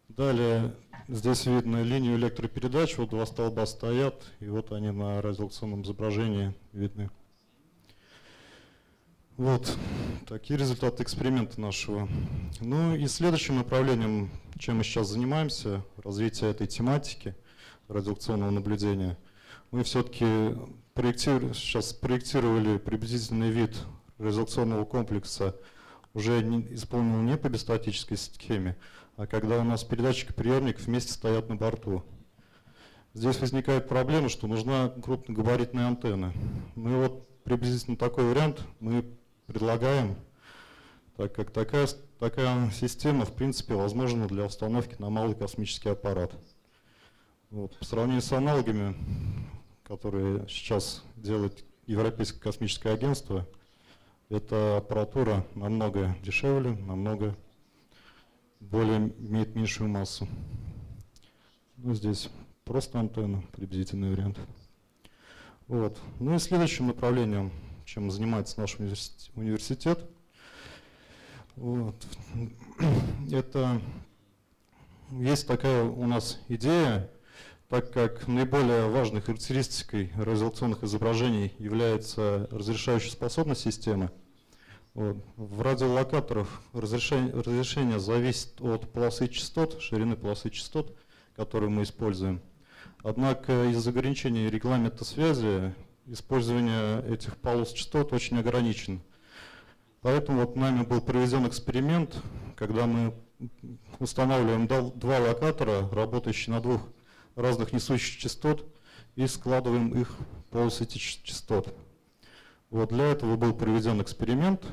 S12: Далее здесь видно линию электропередач, вот два столба стоят, и вот они на радиолокационном изображении видны. Вот такие результаты эксперимента нашего. Ну и следующим направлением, чем мы сейчас занимаемся, развитие этой тематики радиолокационного наблюдения, мы все-таки сейчас проектировали приблизительный вид радиолокационного комплекса, уже исполнен не по бистатической схеме, а когда у нас передатчик и приемник вместе стоят на борту. Здесь возникает проблема, что нужна крупногабаритная антенна. Мы вот приблизительно такой вариант мы предлагаем, так как такая система в принципе возможна для установки на малый космический аппарат. Вот, по сравнению с аналогами, которые сейчас делает Европейское космическое агентство, эта аппаратура намного дешевле, намного имеет меньшую массу. Ну, здесь просто антенна, приблизительный вариант. Вот. Ну и следующим направлением, чем занимается наш университет, вот, это есть такая у нас идея, так как наиболее важной характеристикой радиолокационных изображений является разрешающая способность системы. Вот. В радиолокаторах разрешение зависит от полосы частот, ширины полосы частот, которую мы используем. Однако из-за ограничений регламента связи использование этих полос частот очень ограничено. Поэтому вот нами был проведен эксперимент, когда мы устанавливаем два локатора, работающие на двух разных несущих частот, и складываем их в полосы этих частот. Вот для этого был проведен эксперимент.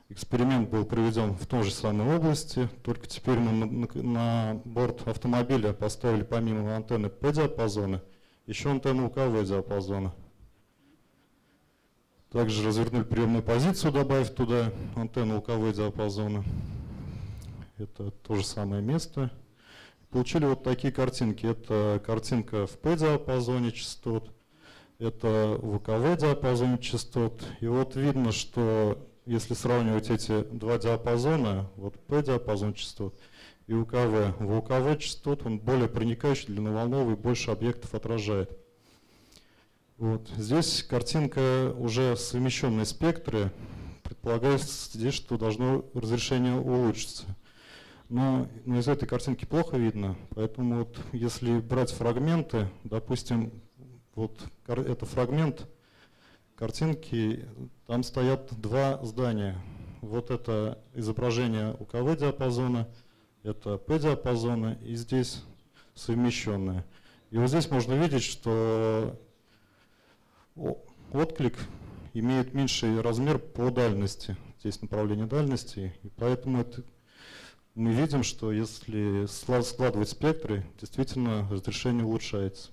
S12: Эксперимент был проведен в той же самой области, только теперь мы на борт автомобиля поставили помимо антенны P-диапазона еще антенну УКВ-диапазона. Также развернули приемную позицию, добавив туда антенну УКВ-диапазона. Это то же самое место. Получили вот такие картинки. Это картинка в P-диапазоне частот, это в УКВ-диапазоне частот. И вот видно, что если сравнивать эти два диапазона, вот P-диапазон частот и УКВ, в УКВ частот он более проникающий, длинноволновый, больше объектов отражает. Вот. Здесь картинка уже совмещенные спектры. Предполагается здесь, что должно разрешение улучшиться. Но из этой картинки плохо видно, поэтому вот если брать фрагменты, допустим, вот это фрагмент картинки, там стоят два здания. Вот это изображение УКВ-диапазона, это P-диапазона, и здесь совмещенное. И вот здесь можно видеть, что отклик имеет меньший размер по дальности. Здесь направление дальности, и поэтому мы видим, что если складывать спектры, действительно разрешение улучшается.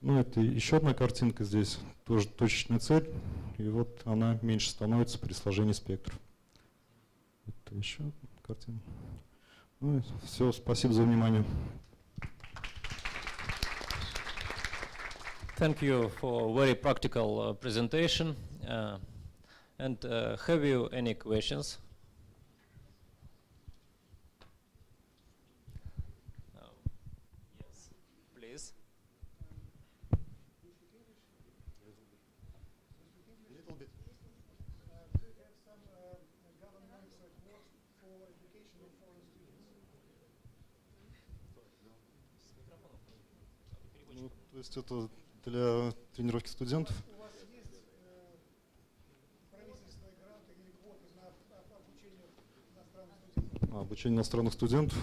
S12: Ну, это еще одна картинка здесь, тоже точечная цель, и вот она меньше становится при сложении спектров. Это еще картина. Ну, все, спасибо за внимание.
S1: Thank you for very practical presentation. And have you any questions? Yes, please.
S12: Ну, то есть это для тренировки студентов? Обучение иностранных студентов.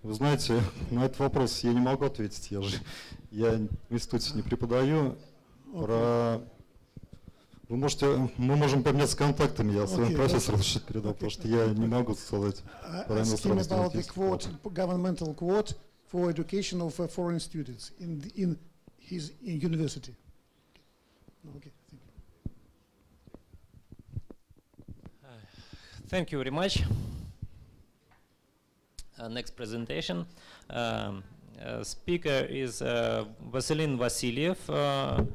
S12: Вы знаете, на этот вопрос я не могу ответить. Я в институте не преподаю. Мы можем поменяться контактами. Я своим профессорам что-то передал, потому что я не могу сказать про иностранных студентов.
S7: Governmental quote for education of foreign students in his university. Okay,
S1: Thank you very much. Next presentation. Speaker is Vasilin Vasiliev, a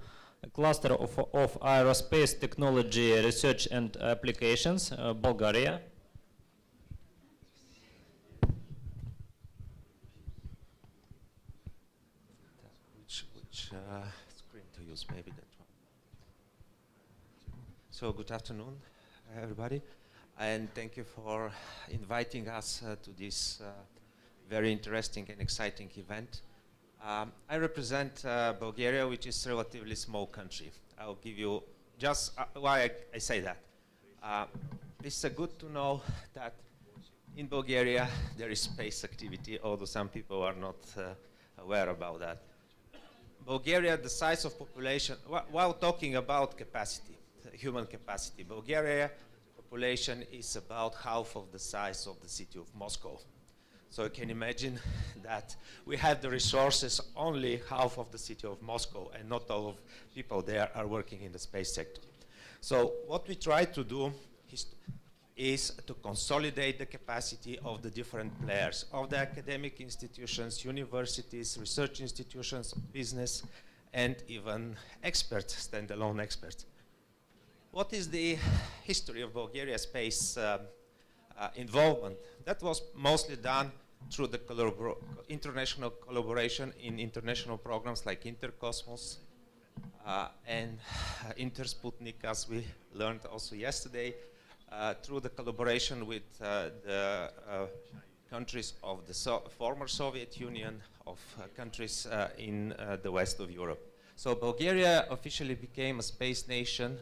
S1: cluster of aerospace technology research and applications, Bulgaria.
S4: Which screen to use? Maybe that one. So good afternoon, everybody. And thank you for inviting us to this very interesting and exciting event. I represent Bulgaria, which is a relatively small country. I'll give you just why I say that. It's good to know that in Bulgaria there is space activity, although some people are not aware about that. Bulgaria, the size of population, while talking about capacity, human capacity, Bulgaria population is about half of the size of the city of Moscow. So you can imagine that we have the resources only half of the city of Moscow, and not all of people there are working in the space sector. So what we try to do is to consolidate the capacity of the different players, of the academic institutions, universities, research institutions, business, and even experts, standalone experts. What is the history of Bulgaria's space involvement? That was mostly done through the international collaboration in international programs like Intercosmos and Intersputnik, as we learned also yesterday, through the collaboration with the countries of the former Soviet Union, of countries in the west of Europe. So Bulgaria officially became a space nation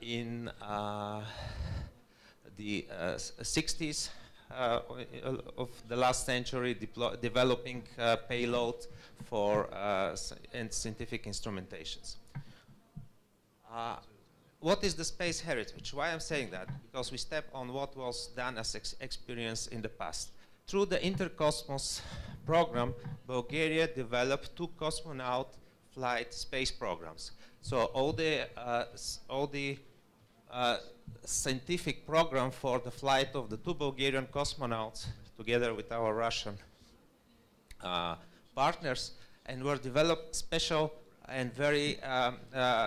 S4: in the 60s of the last century, developing payload for and scientific instrumentations. What is the space heritage? Why I'm saying that? Because we step on what was done as experience in the past. Through the Intercosmos program, Bulgaria developed 2 cosmonaut flight space programs. So all the scientific program for the flight of the 2 Bulgarian cosmonauts, together with our Russian partners, and were developed special and very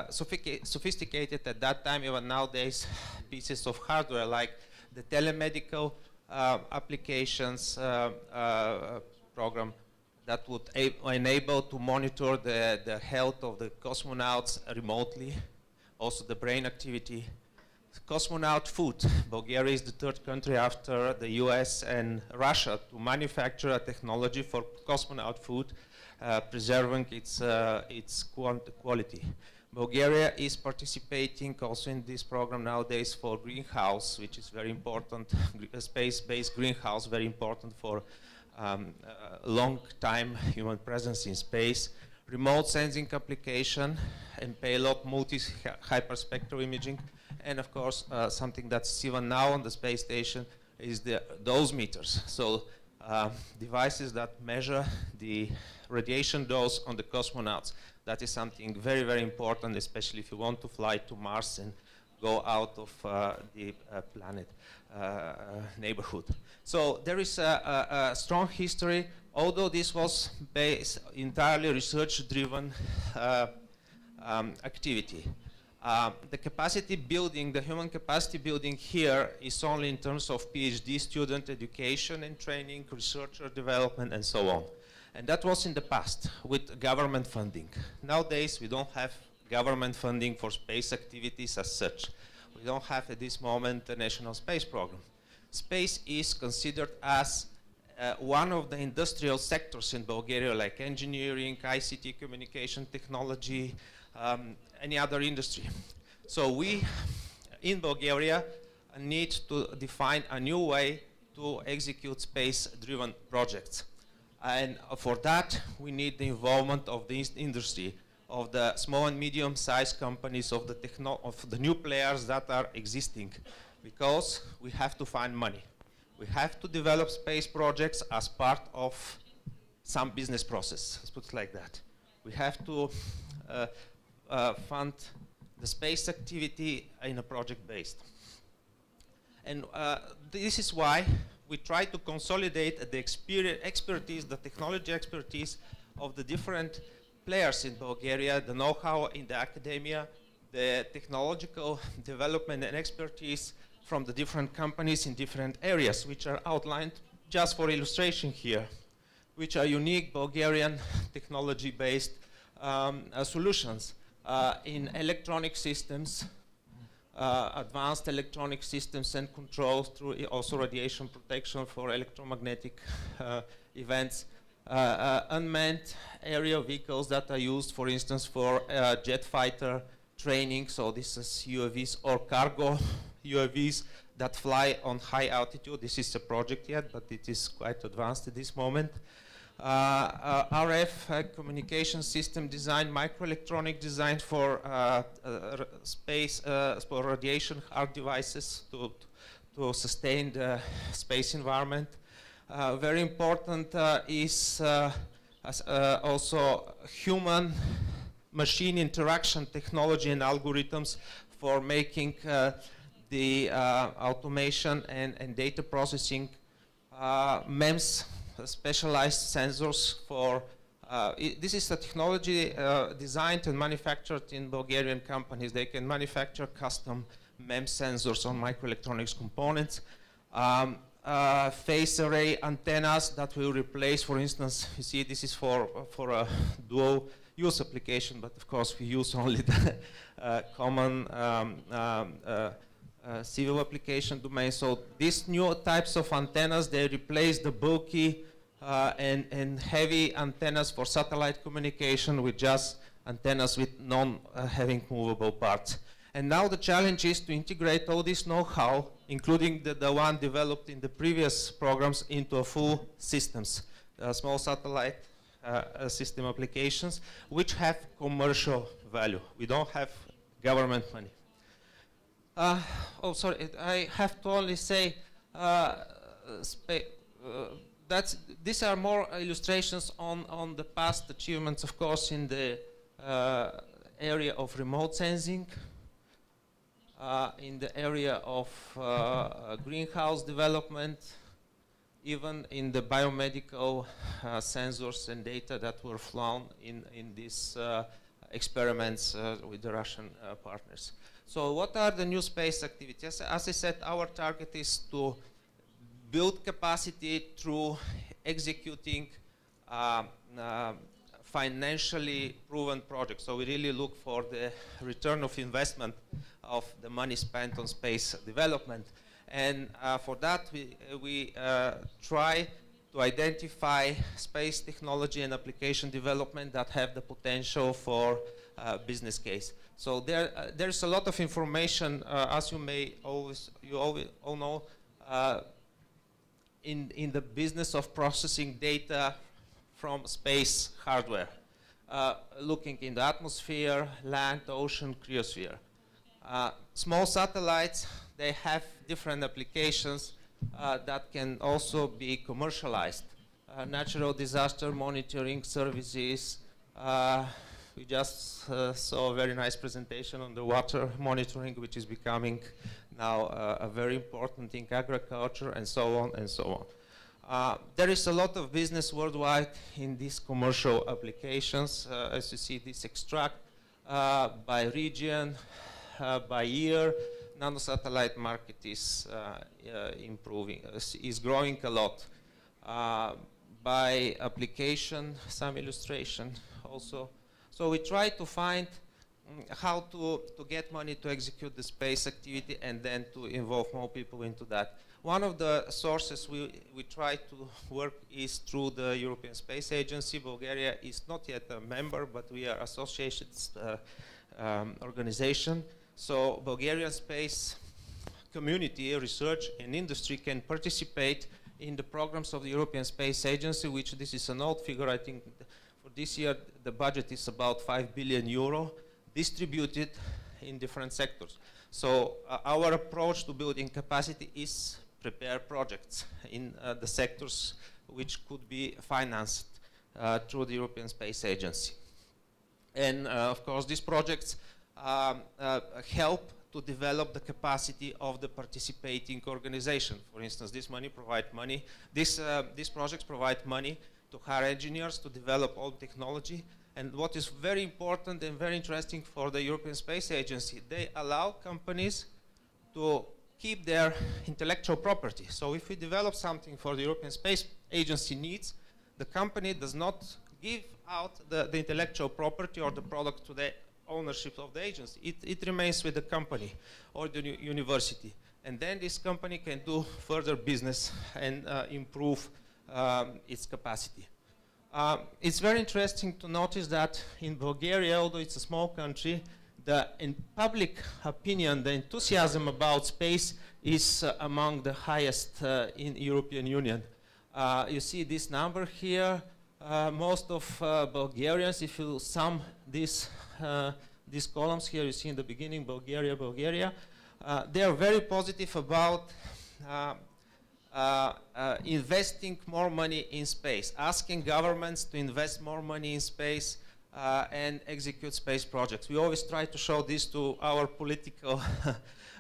S4: sophisticated at that time, even nowadays, pieces of hardware like the telemedical applications program that would enable to monitor the health of the cosmonauts remotely, also the brain activity. Cosmonaut Food. Bulgaria is the 3rd country after the US and Russia to manufacture a technology for cosmonaut food, preserving its quality. Bulgaria is participating also in this program nowadays for greenhouse, which is very important, space-based greenhouse, very important for long time human presence in space, remote sensing application, and payload multi-hyperspectral imaging, and of course something that's even now on the space station is the dosimeters. So devices that measure the radiation dose on the cosmonauts. That is something very, very important, especially if you want to fly to Mars and go out of the planet neighborhood. So there is a strong history, although this was based entirely research-driven activity. The capacity building, the human capacity building here is only in terms of PhD student education and training, researcher development, and so on. And that was in the past with government funding. Nowadays, we don't have government funding for space activities as such. We don't have at this moment a national space program. Space is considered as one of the industrial sectors in Bulgaria, like engineering, ICT, communication, technology, any other industry. So we, in Bulgaria, need to define a new way to execute space-driven projects. And for that, we need the involvement of the industry, of the small and medium-sized companies, of the new players that are existing, because we have to find money. We have to develop space projects as part of some business process, let's put it like that. We have to fund the space activity in a project based. And this is why we try to consolidate the expertise, the technology expertise of the different players in Bulgaria, the know-how in the academia, the technological development and expertise from the different companies in different areas, which are outlined just for illustration here, which are unique Bulgarian technology-based solutions in electronic systems, advanced electronic systems and controls through also radiation protection for electromagnetic events, unmanned aerial vehicles that are used, for instance, for jet fighter training. So this is UAVs or cargo UAVs that fly on high altitude. This is a project yet, but it is quite advanced at this moment. RF communication system design, microelectronic design for space, for radiation hard devices to sustain the space environment. Very important is also human machine interaction technology and algorithms for making the automation and data processing, MEMS, specialized sensors for, this is a technology designed and manufactured in Bulgarian companies. They can manufacture custom MEMS sensors on microelectronics components. Phase array antennas that will replace, for instance, you see this is for a dual use application, but of course we use only the common civil application domain. So these new types of antennas, they replace the bulky and heavy antennas for satellite communication with just antennas with non-having movable parts. And now the challenge is to integrate all this know-how, including the one developed in the previous programs, into a full systems, small satellite system applications, which have commercial value. We don't have government money. Oh, sorry, I have to only say that these are more illustrations on the past achievements, of course, in the area of remote sensing, in the area of greenhouse development, even in the biomedical sensors and data that were flown in these experiments with the Russian partners. So what are the new space activities? As I said, our target is to build capacity through executing financially proven projects. So we really look for the return of investment of the money spent on space development. And for that, we try to identify space technology and application development that have the potential for business case. So there's a lot of information, as you all know, in the business of processing data from space hardware, looking in the atmosphere, land, ocean, cryosphere. Small satellites, they have different applications. that can also be commercialized. Natural disaster monitoring services. We just saw a very nice presentation on the water monitoring, which is becoming now a very important thing, agriculture, and so on and so on. There is a lot of business worldwide in these commercial applications. As you see, this extract by region, by year. Nanosatellite market is improving, is growing a lot. By application, some illustration also. So we try to find how to get money to execute the space activity and then to involve more people into that. One of the sources we try to work is through the European Space Agency. Bulgaria is not yet a member, but we are associated organization. So Bulgarian space community, research and industry can participate in the programs of the European Space Agency, which this is an old figure. I think for this year the budget is about 5 billion euro distributed in different sectors. So our approach to building capacity is prepare projects in the sectors which could be financed through the European Space Agency. And of course these projects help to develop the capacity of the participating organization. For instance, these projects provide money to hire engineers to develop all technology. And what is very important and very interesting for the European Space Agency, they allow companies to keep their intellectual property. So if we develop something for the European Space Agency needs, the company does not give out the intellectual property or the product to the ownership of the agency. It remains with the company or the university. And then this company can do further business and improve its capacity. It's very interesting to notice that in Bulgaria, although it's a small country, in public opinion, the enthusiasm about space is among the highest in European Union. You see this number here. Most of Bulgarians, if you sum these columns here, you see in the beginning, Bulgaria, they are very positive about investing more money in space, asking governments to invest more money in space and execute space projects. We always try to show this to our political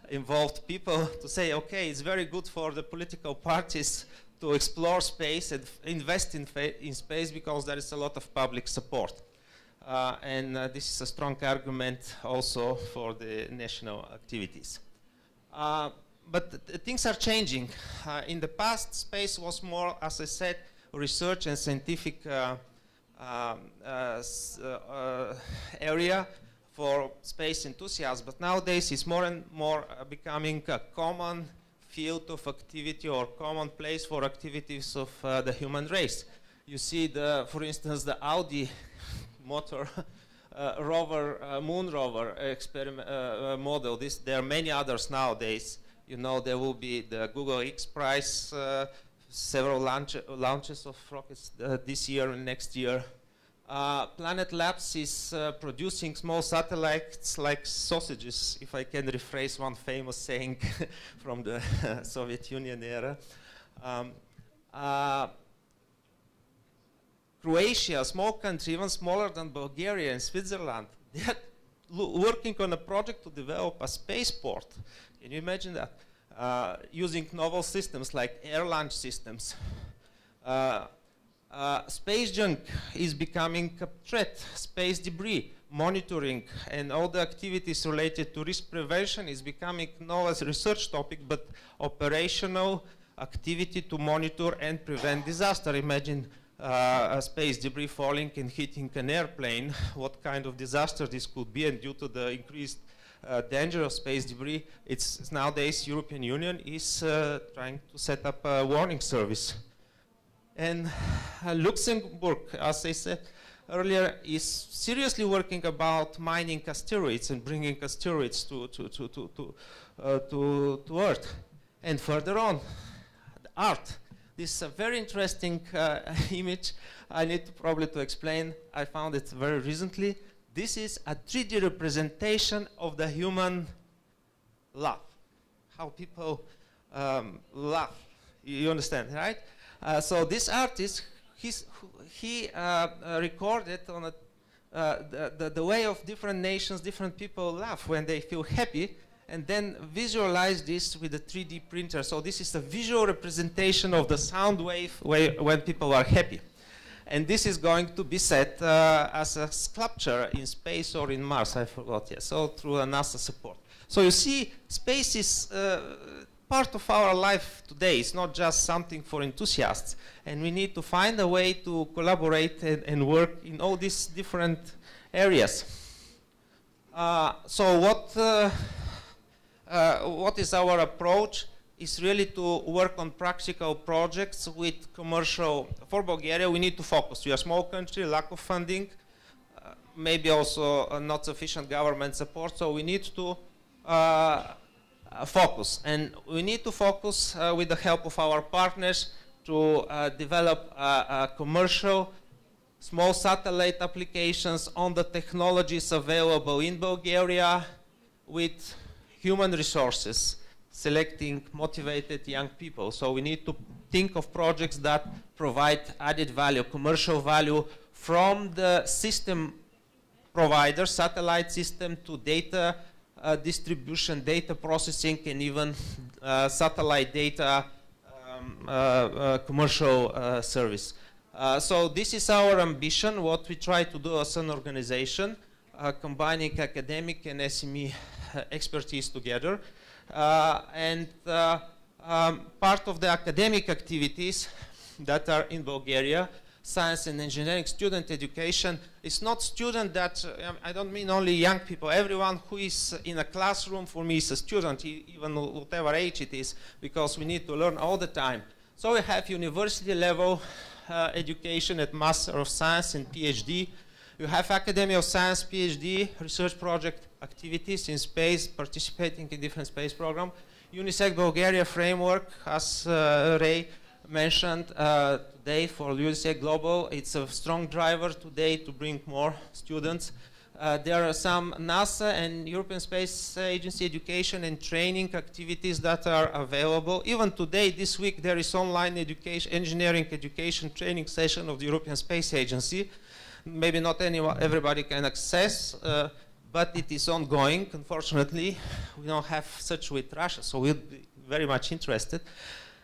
S4: involved people to say, okay, it's very good for the political parties to explore space and invest in space because there is a lot of public support. And this is a strong argument also for the national activities. But things are changing. In the past, space was more, as I said, research and scientific area for space enthusiasts, but nowadays it's more and more becoming a common field of activity or common place for activities of the human race. You see, for instance, the Audi motor rover, moon rover model. There are many others nowadays. You know, there will be the Google X Prize, several launches of rockets this year and next year. Planet Labs is producing small satellites like sausages, if I can rephrase one famous saying from the Soviet Union era. Croatia, a small country, even smaller than Bulgaria and Switzerland, they are working on a project to develop a spaceport. Can you imagine that? Using novel systems like air launch systems. Space junk is becoming a threat. Space debris monitoring and all the activities related to risk prevention is becoming not as a research topic, but operational activity to monitor and prevent disaster. Imagine a space debris falling and hitting an airplane, what kind of disaster this could be, and due to the increased danger of space debris, it's nowadays European Union is trying to set up a warning service. And Luxembourg, as I said earlier, is seriously working about mining asteroids and bringing asteroids to Earth. And further on, the art. This is a very interesting image. I need to probably to explain. I found it very recently. This is a 3D representation of the human laugh. How people laugh
S13: You understand, right? So this artist, he recorded on the way of different nations, different people laugh when they feel happy, and then visualize this with a 3D printer. So this is a visual representation of the sound wave when people are happy. And this is going to be set as a sculpture in space or in Mars, I forgot, yes, so through a NASA support. So you see, space is part of our life today. It's not just something for enthusiasts. And we need to find a way to collaborate and work in all these different areas. So what is our approach? Is really to work on practical projects with commercial. For Bulgaria, we need to focus. We are a small country, lack of funding, maybe also not sufficient government support, so we need to focus. And we need to focus with the help of our partners to develop commercial small satellite applications on the technologies available in Bulgaria with human resources, selecting motivated young people. So we need to think of projects that provide added value, commercial value from the system provider, satellite system, to data distribution, data processing, and even satellite data commercial service. So this is our ambition, what we try to do as an organization, combining academic and SME expertise together. Part of the academic activities that are in Bulgaria, science and engineering, student education, is not student that, I don't mean only young people, everyone who is in a classroom for me is a student, even whatever age it is, because we need to learn all the time. So we have university level education at Master of Science and PhD. You have Academy of Science, PhD, research project activities in space, participating in different space programs. UNISEC Bulgaria framework, as Ray mentioned today for UNISEC Global. It's a strong driver today to bring more students. There are some NASA and European Space Agency education and training activities that are available. Even today, this week, there is online education, engineering education training session of the European Space Agency. Maybe not everybody can access, but it is ongoing. Unfortunately, we don't have such with Russia, so we'll be very much interested.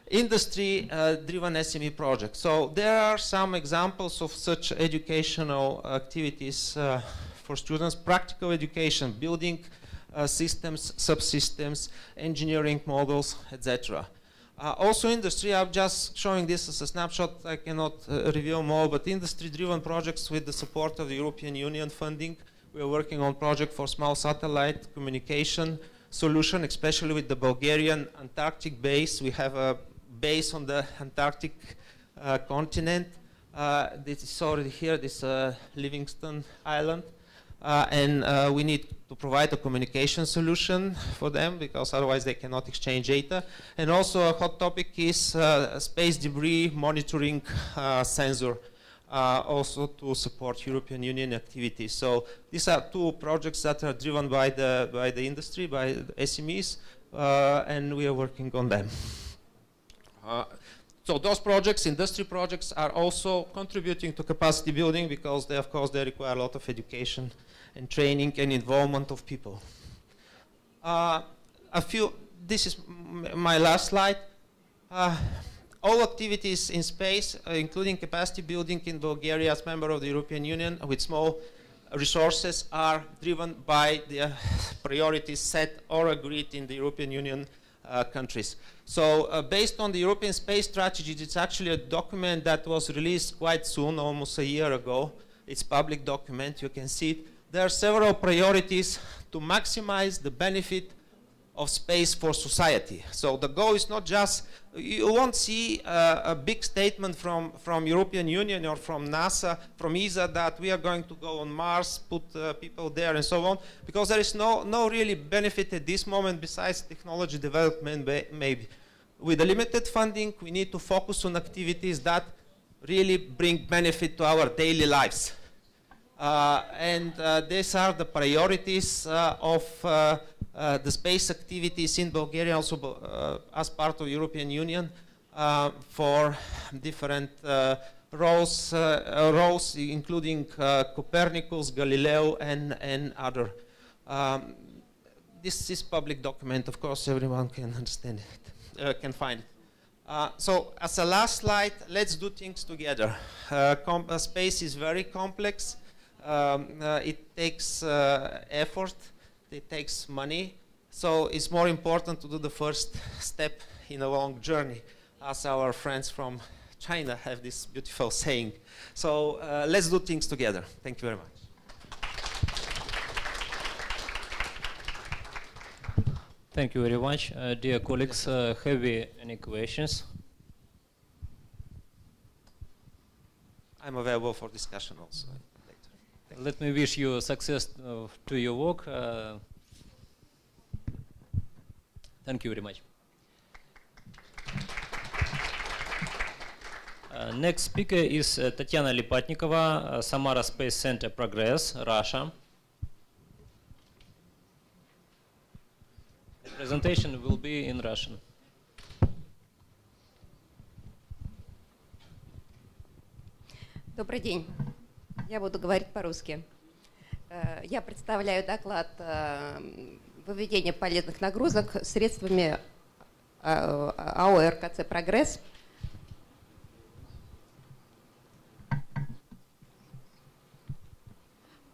S13: Industry-driven SME projects. So there are some examples of such educational activities for students. Practical education, building systems, subsystems, engineering models, etc. Also industry, I'm just showing this as a snapshot, I cannot reveal more, but industry-driven projects with the support of the European Union funding. We are working on project for small satellite communication solution, especially with the Bulgarian Antarctic base. We have a base on the Antarctic continent. This is already here, this Livingston Island. We need to provide a communication solution for them, because otherwise they cannot exchange data. And also a hot topic is space debris monitoring sensor, also to support European Union activities. So these are two projects that are driven by the industry, by the SMEs, and we are working on them. So those projects, industry projects, are also contributing to capacity building, because they, of course, they require a lot of education and training and involvement of people. This is my last slide. All activities in space, including capacity building in Bulgaria as member of the European Union with small resources, are driven by the priorities set or agreed in the European Union countries. So based on the European Space Strategy, it's actually a document that was released quite soon, almost a year ago. It's a public document, you can see it. There are several priorities to maximize the benefit of space for society. So the goal is not just, you won't see a big statement from European Union or from NASA, from ESA, that we are going to go on Mars, put people there and so on, because there is no really benefit at this moment besides technology development maybe. With the limited funding, we need to focus on activities that really bring benefit to our daily lives. These are the priorities of the space activities in Bulgaria, also as part of European Union. for different roles, including Copernicus, Galileo, and other. This is public document, of course, everyone can understand it, can find it. So as a last slide, let's do things together. Space is very complex. It takes effort, it takes money. So it's more important to do the first step in a long journey, as our friends from China have this beautiful saying. So let's do things together. Thank you very much.
S1: Thank you very much. Dear colleagues, have we any questions?
S13: I'm available for discussion also later.
S1: Let me wish you success to your work. Thank you very much. Next speaker is Tatiana Lipatnikova, Samara Space Center Progress, Russia. The presentation will be in Russian.
S14: Добрый день. Я буду говорить по-русски. Я представляю доклад выведения полезных нагрузок средствами АО РКЦ «Прогресс».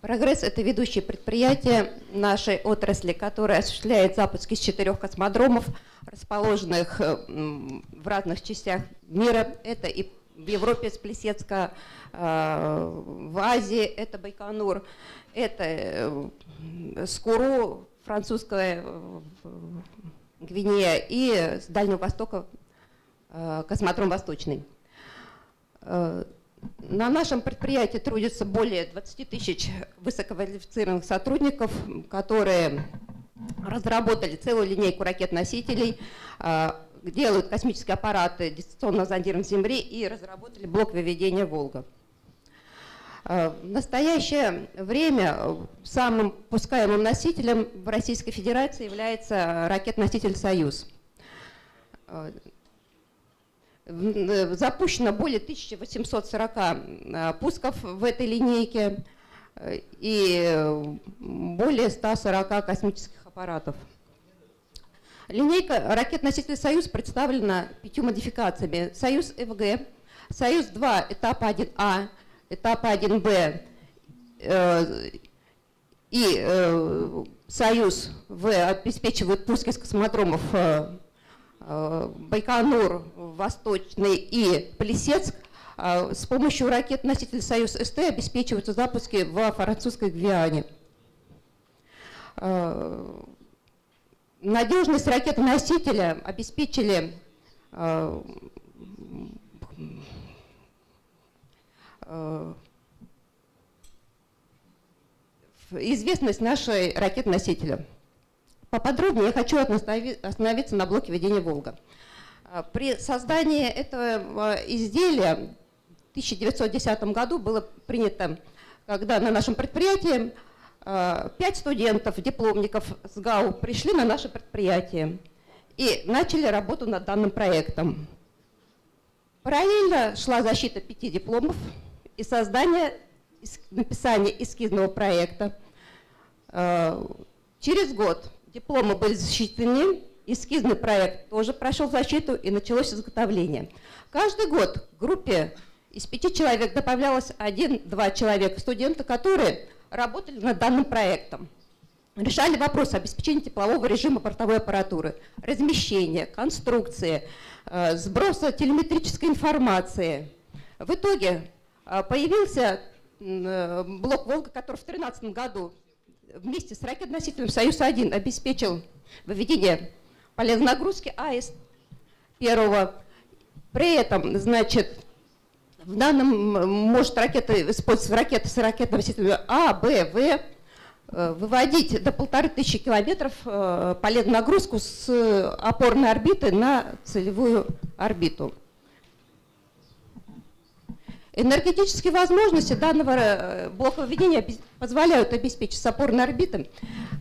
S14: «Прогресс» — это ведущее предприятие нашей отрасли, которое осуществляет запуски с 4 космодромов, расположенных в разных частях мира. Это и в Европе с Плесецка, в Азии это Байконур, это Скуру, французская Гвинея, и с Дальнего Востока космодром Восточный. На нашем предприятии трудится более 20 тысяч высококвалифицированных сотрудников, которые разработали целую линейку ракет-носителей, делают космические аппараты дистанционного зондирования Земли и разработали блок выведения «Волга». В настоящее время самым пускаемым носителем в Российской Федерации является ракет-носитель «Союз». Запущено более 1840 пусков в этой линейке и более 140 космических аппаратов. Линейка ракет-носитель «Союз» представлена 5 модификациями. «Союз ФГ», «Союз-2» этапа 1А, этапа 1Б и «Союз В» обеспечивает пуски с космодромов Байконур, Восточный и Плесецк. С помощью ракет-носителя «Союз СТ» обеспечиваются запуски во французской Гвиане. Надежность ракет-носителя обеспечили известность нашей ракет-носителя. Поподробнее я хочу остановиться на блоке ведения «Волга». При создании этого изделия в 1910 году было принято, когда на нашем предприятии 5 студентов, дипломников с ГАУ пришли на наше предприятие и начали работу над данным проектом. Параллельно шла защита 5 дипломов и написание эскизного проекта. Через год дипломы были защищены, эскизный проект тоже прошел защиту и началось изготовление. Каждый год в группе из 5 человек добавлялось 1-2 человека, студенты, которые работали над данным проектом. Решали вопросы обеспечения теплового режима бортовой аппаратуры, размещения, конструкции, сброса телеметрической информации. В итоге появился блок «Волга», который в 2013 году вместе с ракет-носителем «Союз-1» обеспечил выведение полезной нагрузки АИС-1. При этом, значит, в данном может ракета использоваться ракеты с ракетно-носителями А, Б, В, выводить до 1500 километров полезную нагрузку с опорной орбиты на целевую орбиту. Энергетические возможности данного блока выведения позволяют обеспечить с опорной орбиты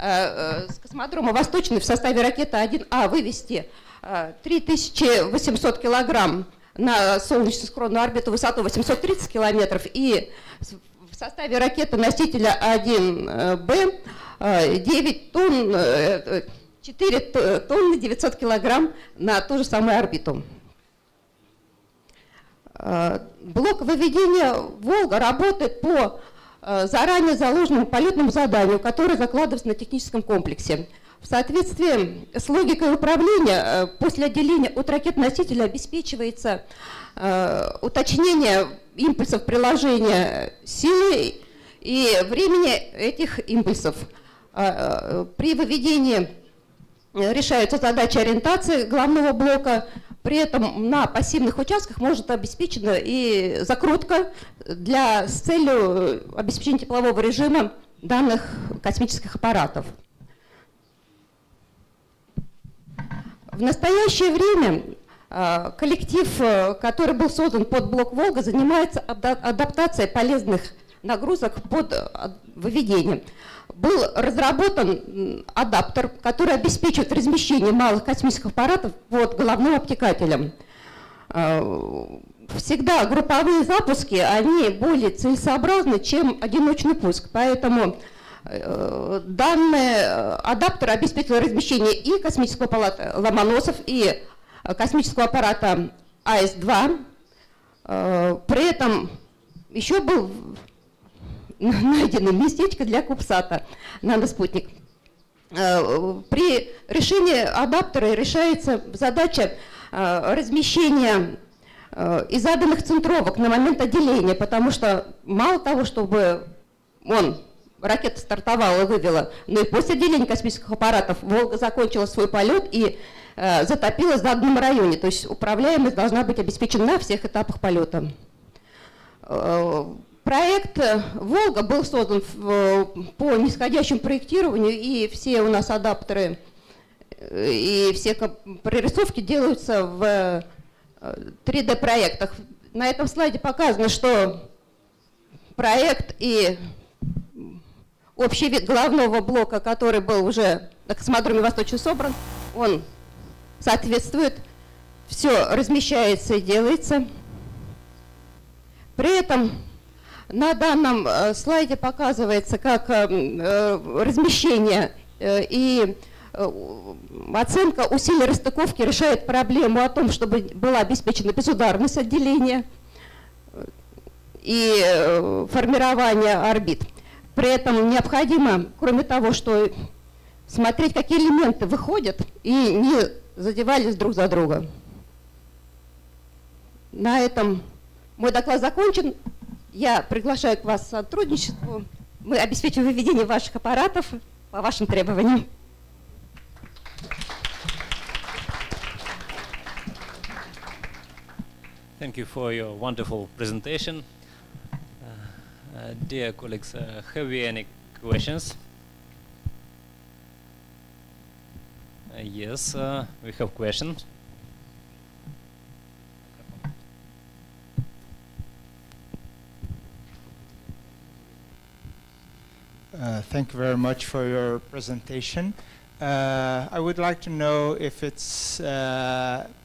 S14: с космодрома Восточный в составе ракеты 1А вывести 3800 килограмм на солнечно-синхронную орбиту высотой 830 километров и в составе ракеты-носителя 1Б 4 тонны 900 килограмм на ту же самую орбиту. Блок выведения «Волга» работает по заранее заложенному полетному заданию, которое закладывается на техническом комплексе. В соответствии с логикой управления, после отделения от ракет-носителя обеспечивается уточнение импульсов приложения силы и времени этих импульсов. При выведении решаются задачи ориентации главного блока. При этом на пассивных участках может обеспечена и закрутка с целью обеспечения теплового режима данных космических аппаратов. В настоящее время коллектив, который был создан под блок «Волга», занимается адаптацией полезных нагрузок под выведение. Был разработан адаптер, который обеспечивает размещение малых космических аппаратов под головным обтекателем. Всегда групповые запуски, они более целесообразны, чем одиночный пуск. Поэтому данный адаптер обеспечивает размещение и космического аппарата «Ломоносов», и космического аппарата АС-2. При этом еще был найдено местечко для Кубсата, наноспутник. При решении адаптера решается задача размещения и заданных центровок на момент отделения, потому что мало того, чтобы ракета стартовала и вывела, но и после отделения космических аппаратов «Волга» закончила свой полет и затопилась в заданном районе, то есть управляемость должна быть обеспечена на всех этапах полета. Проект «Волга» был создан по нисходящему проектированию, и все у нас адаптеры и все прорисовки делаются в 3D-проектах. На этом слайде показано, что проект и общий вид головного блока, который был уже на космодроме Восточный собран, он соответствует, все размещается и делается. При этом на данном слайде показывается, как размещение и оценка усилий расстыковки решает проблему о том, чтобы была обеспечена безударность отделения и формирование орбит. При этом необходимо, кроме того, что смотреть, какие элементы выходят и не задевались друг за друга. На этом мой доклад закончен. Я приглашаю к вас к сотрудничеству. Мы обеспечим выведение ваших аппаратов по вашим требованиям.
S1: Thank you for your wonderful presentation. Dear colleagues, have you any questions? Yes, we have questions.
S9: Thank you very much for your presentation. I would like to know if it's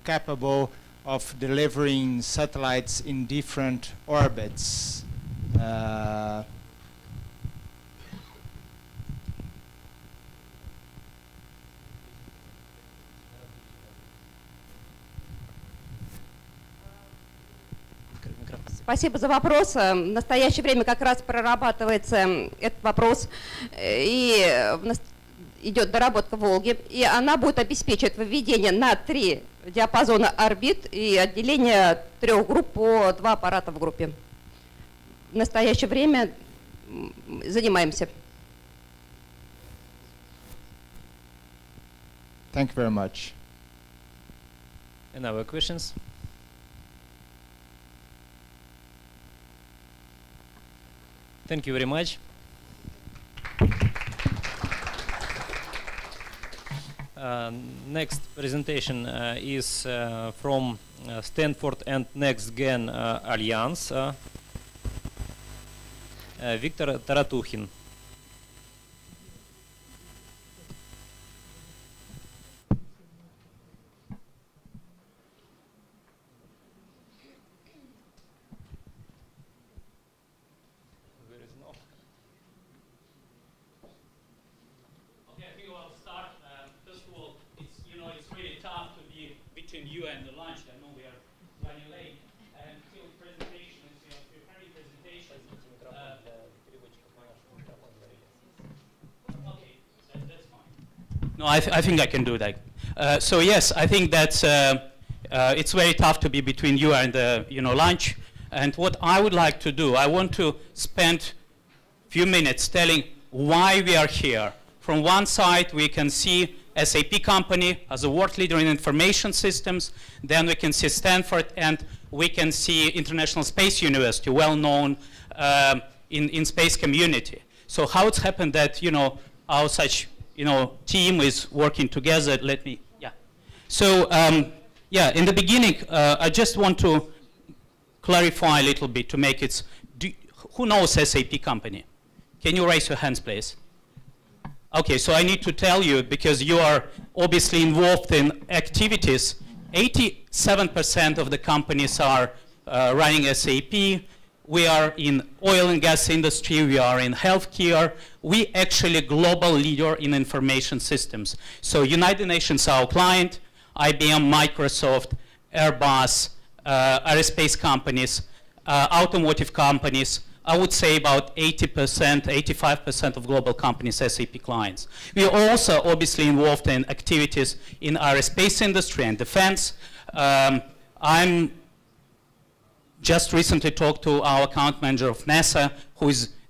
S9: capable of delivering satellites in different orbits.
S14: Спасибо за вопрос. В настоящее время как раз прорабатывается этот вопрос, и идет доработка «Волги», и она будет обеспечивать выведение на 3 диапазона орбит и отделение 3 групп по 2 аппарата в группе. В настоящее время занимаемся.
S9: Thank you very much.
S1: Any other questions? Thank you very much. Next presentation is from Stanford and Next Gen Alliance. Виктор Таратухин.
S15: You and the lunch. I know we are running late. And till presentation, if you have preparing presentation. Okay, that's fine. No, I think I can do that. So yes, I think that's it's very tough to be between you and the lunch. And what I would like to do, I want to spend a few minutes telling why we are here. From one side, we can see SAP company as a world leader in information systems. Then we can see Stanford, and we can see International Space University, well known in space community. So how it's happened that our such team is working together? Let me So yeah, in the beginning, I just want to clarify a little bit to make it. Who knows SAP company? Can you raise your hands, please? Okay, so I need to tell you, because you are obviously involved in activities, 87% of the companies are running SAP. We are in oil and gas industry. We are in healthcare. We actually global leader in information systems. So United Nations our client, IBM, Microsoft, Airbus, aerospace companies, automotive companies. I would say about 80%, 85% of global companies SAP clients. We are also obviously involved in activities in aerospace industry and defense. I'm just recently talked to our account manager of NASA,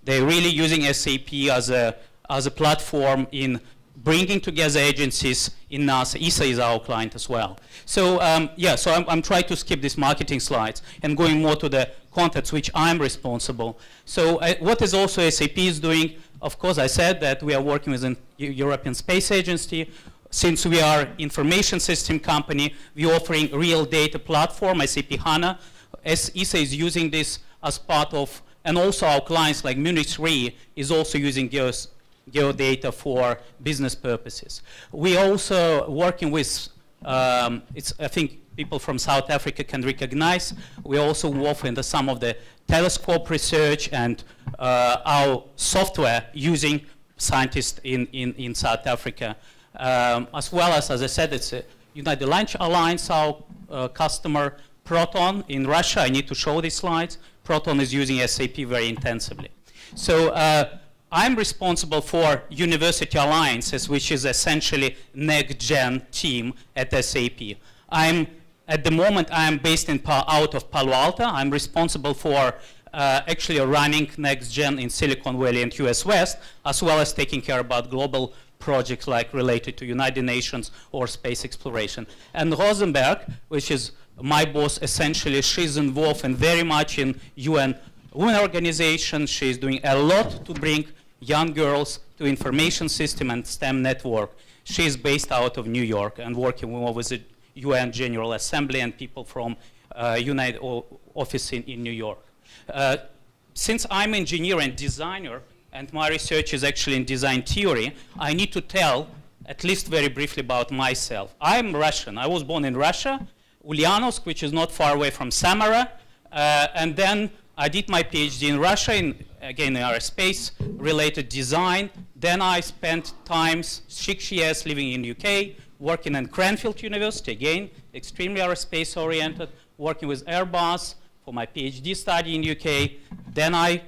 S15: they're really using SAP as a platform in bringing together agencies in NASA. ESA is our client as well. So yeah, so I'm trying to skip these marketing slides and going more to the contents which I'm responsible. So what is also SAP is doing, of course I said that we are working with the European Space Agency. Since we are information system company, we're offering real data platform, SAP HANA. ESA is using this as part of, and also our clients like Munich Re is also using geodata for business purposes. We also working with, I think people from South Africa can recognize, we also work in some of the telescope research and our software using scientists in South Africa. As well as I said, it's a United Launch Alliance, our customer. Proton in Russia, I need to show these slides. Proton is using SAP very intensively. So I'm responsible for University Alliances, which is essentially next-gen team at SAP. At the moment, I'm based out of Palo Alto. I'm responsible for actually running next-gen in Silicon Valley and US West, as well as taking care about global projects like related to United Nations or space exploration. And Rosenberg, which is my boss, essentially, she's involved and very much in UN Women Organization. She's doing a lot to bring young girls to information system and STEM network. She's based out of New York and working with the UN General Assembly and people from United Office in New York. Since I'm an engineer and designer, and my research is actually in design theory, I need to tell, at least very briefly, about myself. I'm Russian. I was born in Russia, Ulyanovsk, which is not far away from Samara, and then I did my PhD in Russia, again in aerospace-related design. Then I spent 6 years living in UK, working in Cranfield University, again, extremely aerospace-oriented, working with Airbus for my PhD study in UK. Then I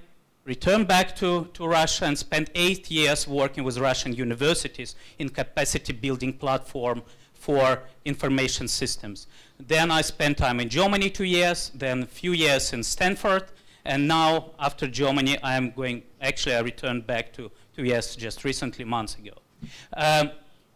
S15: returned back to Russia and spent 8 years working with Russian universities in capacity building platform for information systems. Then I spent time in Germany 2 years, then a few years in Stanford, and now after Germany I returned back to US just recently, months ago.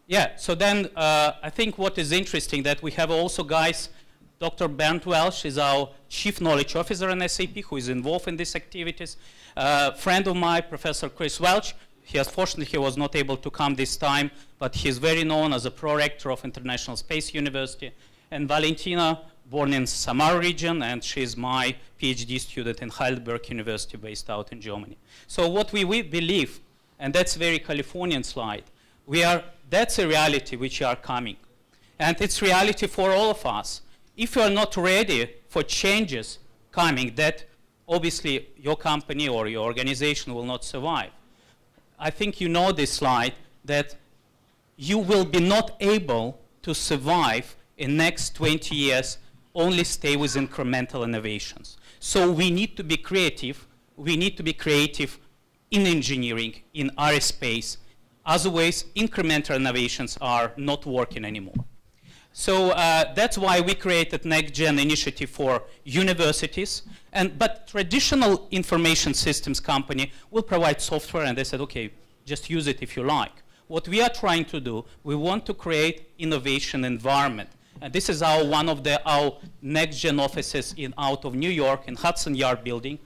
S15: Yeah, so then I think what is interesting that we have also guys, Dr. Bernd Welsh is our Chief Knowledge Officer in SAP who is involved in these activities. Friend of mine, Professor Chris Welch, Unfortunately, he was not able to come this time, but he's very known as a pro-rector of International Space University. And Valentina, born in Samara region, and she's my PhD student in Heidelberg University based out in Germany. So what we believe, and that's a very Californian slide, that's a reality which are coming. And it's reality for all of us. If you are not ready for changes coming, that obviously your company or your organization will not survive. I think you know this slide, that you will be not able to survive in next 20 years, only stay with incremental innovations. So we need to be creative. We need to be creative in engineering, in aerospace. Otherwise, incremental innovations are not working anymore. So that's why we created NextGen initiative for universities. But traditional information systems company will provide software, and they said, okay, just use it if you like. What we are trying to do, we want to create innovation environment. And this is one of our NextGen offices out of New York in Hudson Yard building,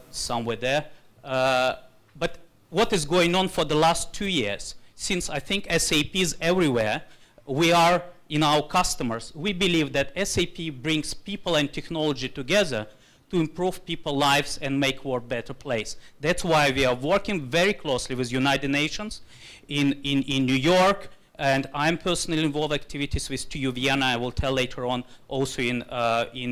S15: somewhere there. But what is going on for the last 2 years? Since I think SAP is everywhere, we are in our customers. We believe that SAP brings people and technology together to improve people's lives and make world a better place. That's why we are working very closely with United Nations in New York, and I'm personally involved in activities with TU Vienna. I will tell later on also in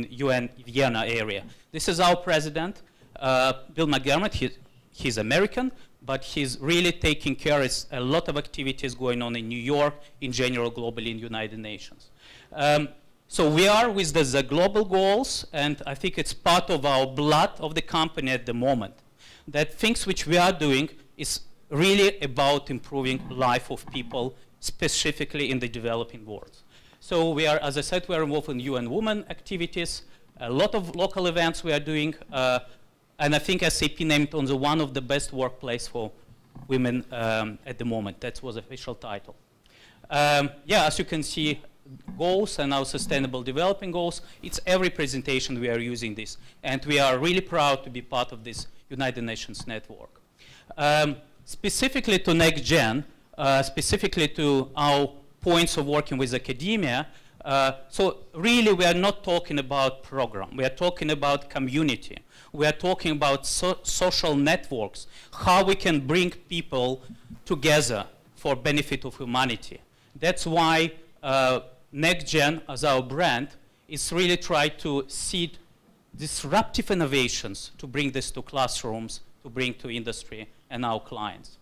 S15: UN Vienna area. This is our president, Bill McDermott. He's American, but he's really taking care of a lot of activities going on in New York, in general, globally in United Nations. So we are with the global goals, and I think it's part of our blood of the company at the moment, that things which we are doing is really about improving life of people, specifically in the developing world. So we are, as I said, we are involved in UN Women activities, a lot of local events we are doing, and I think SAP named on one of the best workplace for women at the moment. That was the official title. Yeah, as you can see, goals and our sustainable development goals, it's every presentation we are using this. And we are really proud to be part of this United Nations network. Specifically to NextGen, specifically to our points of working with academia, so really we are not talking about program. We are talking about community. We are talking about social networks, how we can bring people together for benefit of humanity. That's why NextGen, as our brand, is really try to seed disruptive innovations to bring this to classrooms, to bring to industry and our clients.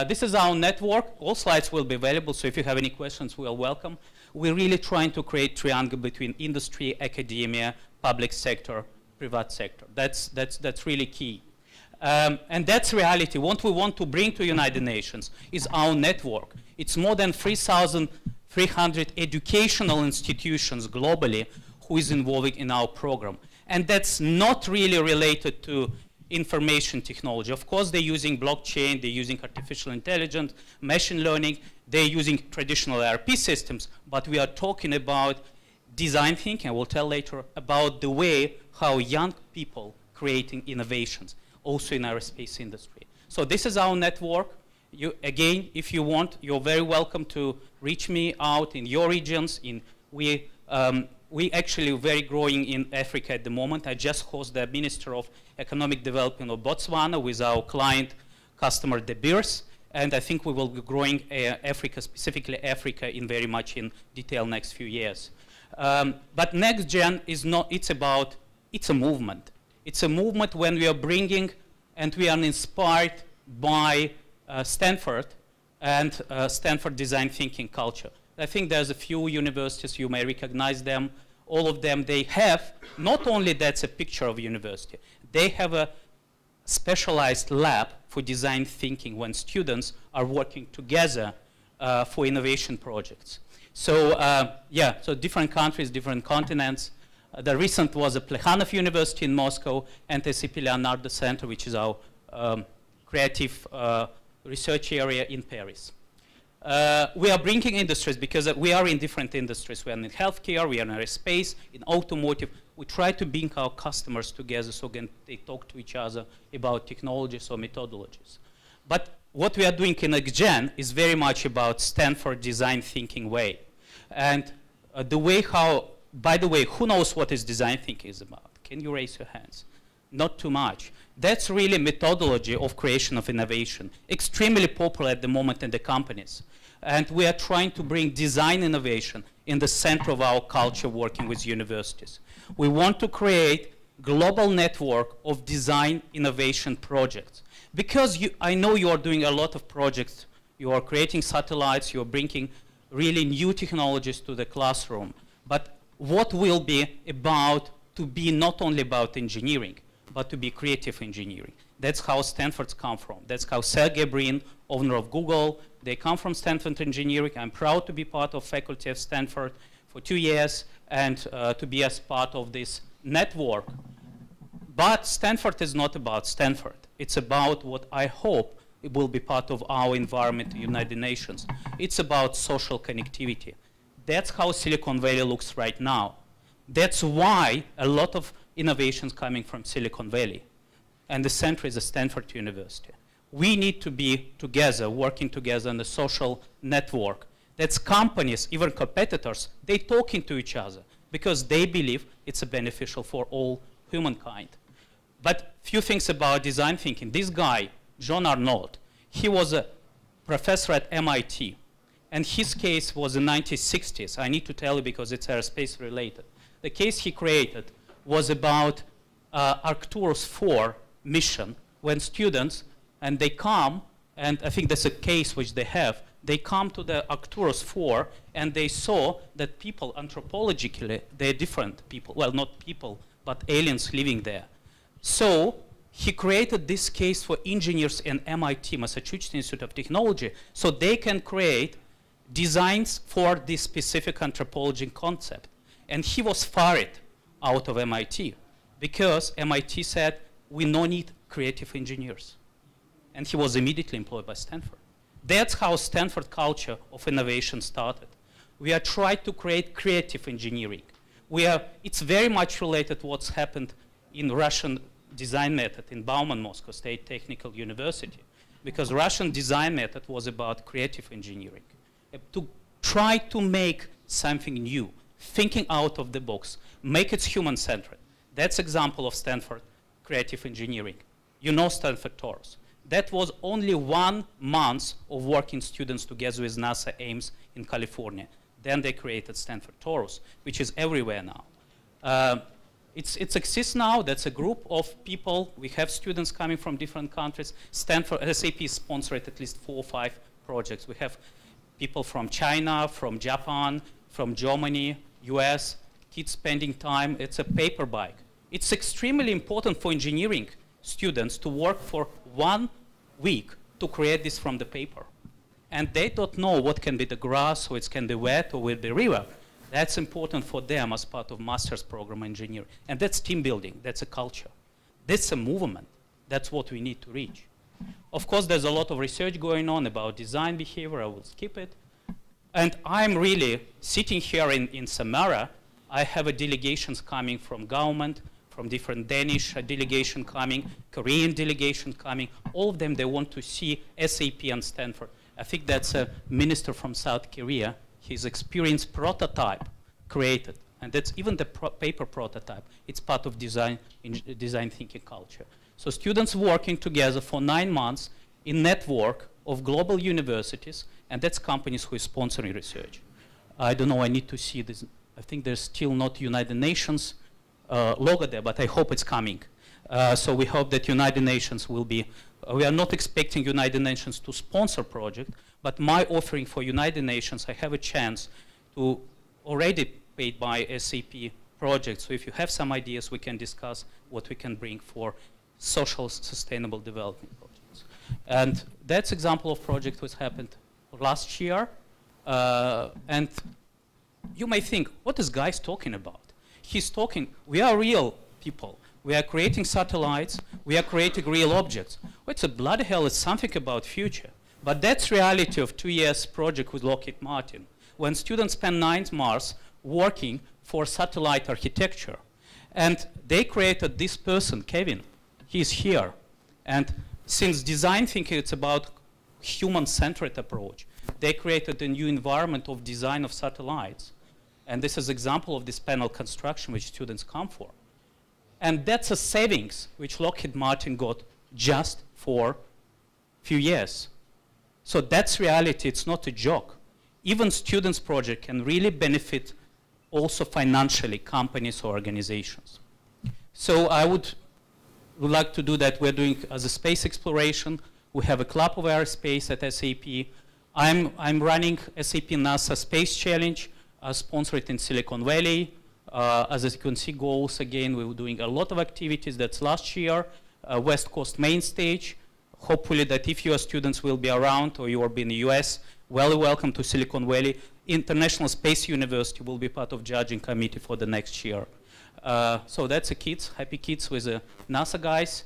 S15: This is our network. All slides will be available, so if you have any questions, we are welcome. We're really trying to create triangle between industry, academia, public sector, private sector. That's really key. And that's reality. What we want to bring to United Nations is our network. It's more than 3,300 educational institutions globally who is involved in our program. And that's not really related to information technology. Of course, they're using blockchain, they're using artificial intelligence, machine learning, they're using traditional ERP systems, but we are talking about design thinking. I will tell later about the way how young people creating innovations, also in aerospace industry. So this is our network. Again, if you want, you're very welcome to reach me out in your regions. We actually very growing in Africa at the moment. I just host the Minister of Economic Development of Botswana with our client customer De Beers, and I think we will be growing Africa, specifically Africa, in very much in detail next few years. But NextGen is not, it's a movement. It's a movement when we are bringing, and we are inspired by Stanford and Stanford design thinking culture. I think there's a few universities, you may recognize them. All of them, they have, not only that's a picture of a university, they have a specialized lab for design thinking when students are working together for innovation projects. So yeah, so different countries, different continents. The recent was a Plekhanov University in Moscow and SAP Leonardo Center, which is our creative research area in Paris. We are bringing industries because we are in different industries. We are in healthcare, we are in aerospace, in automotive. We try to bring our customers together so they talk to each other about technologies or methodologies. But what we are doing in XGen is very much about Stanford design thinking way. And the way how, by the way, who knows what is design thinking is about? Can you raise your hands? Not too much. That's really methodology of creation of innovation, extremely popular at the moment in the companies. And we are trying to bring design innovation in the center of our culture working with universities. We want to create global network of design innovation projects. Because I know you are doing a lot of projects, you are creating satellites, you are bringing really new technologies to the classroom. But what will be about to be not only about engineering, but to be creative engineering. That's how Stanford's come from. That's how Sergey Brin, owner of Google, they come from Stanford Engineering. I'm proud to be part of faculty of Stanford for 2 years and to be as part of this network. But Stanford is not about Stanford. It's about what I hope it will be part of our environment, the United Nations. It's about social connectivity. That's how Silicon Valley looks right now. That's why a lot of innovations coming from Silicon Valley. And the center is a Stanford University. We need to be together, working together in a social network. That's companies, even competitors, they talking to each other because they believe it's beneficial for all humankind. But few things about design thinking. This guy, John Arnault, he was a professor at MIT. And his case was in the 1960s. I need to tell you because it's aerospace related. The case he created was about Arcturus 4 mission when students, and they come, and I think that's a case which they have, they come to the Arcturus 4 and they saw that people anthropologically, they're different people. Well, not people, but aliens living there. So he created this case for engineers in MIT, Massachusetts Institute of Technology, so they can create designs for this specific anthropology concept. And he was fired out of MIT because MIT said, we no need creative engineers. And he was immediately employed by Stanford. That's how Stanford culture of innovation started. We are trying to create creative engineering. It's very much related to what's happened in Russian design method in Bauman Moscow State Technical University, because Russian design method was about creative engineering, to try to make something new, thinking out of the box, make it human-centered. That's example of Stanford creative engineering. You know Stanford Torus. That was only 1 month of working students together with NASA Ames in California. Then they created Stanford Torus, which is everywhere now. It exists now. That's a group of people. We have students coming from different countries. Stanford, SAP sponsored at least 4 or 5 projects. We have people from China, from Japan, from Germany, US, kids spending time. It's a paper bike. It's extremely important for engineering students to work for 1 week to create this from the paper. And they don't know what can be the grass, or it can be wet, or with the river. That's important for them as part of master's program engineering. And that's team building. That's a culture. That's a movement. That's what we need to reach. Of course, there's a lot of research going on about design behavior. I will skip it. And I'm really sitting here in Samara. I have delegations coming from government, from different Danish delegation coming, Korean delegation coming. All of them, they want to see SAP and Stanford. I think that's a minister from South Korea. His experience prototype created. And that's even the paper prototype. It's part of design thinking culture. So students working together for 9 months in network of global universities, and that's companies who are sponsoring research. I don't know, I need to see this. I think there's still not United Nations logo there, but I hope it's coming. So we hope that United Nations will be, we are not expecting United Nations to sponsor project, but my offering for United Nations, I have a chance to already paid by SAP projects. So if you have some ideas, we can discuss what we can bring for social sustainable development projects. And that's example of project which happened last year. And you may think, what is Guy's talking about? He's talking, we are real people. We are creating satellites. We are creating real objects. What's a bloody hell? It's something about future. But that's reality of 2 years project with Lockheed Martin. When students spend 9 months working for satellite architecture. And they created this person, Kevin. He's here. And since design thinking, it's about human-centered approach. They created a new environment of design of satellites. And this is an example of this panel construction which students come for. And that's a savings which Lockheed Martin got just for a few years. So that's reality, it's not a joke. Even students' project can really benefit also financially companies or organizations. So I would like to do that. We're doing as a space exploration. We have a club of aerospace at SAP. I'm running SAP NASA Space Challenge, sponsored in Silicon Valley. As you can see, goals again, we were doing a lot of activities. That's last year, West Coast main stage. Hopefully that if your students will be around or you will be in the US, welcome to Silicon Valley. International Space University will be part of judging committee for the next year. So that's the kids, happy kids with the NASA guys.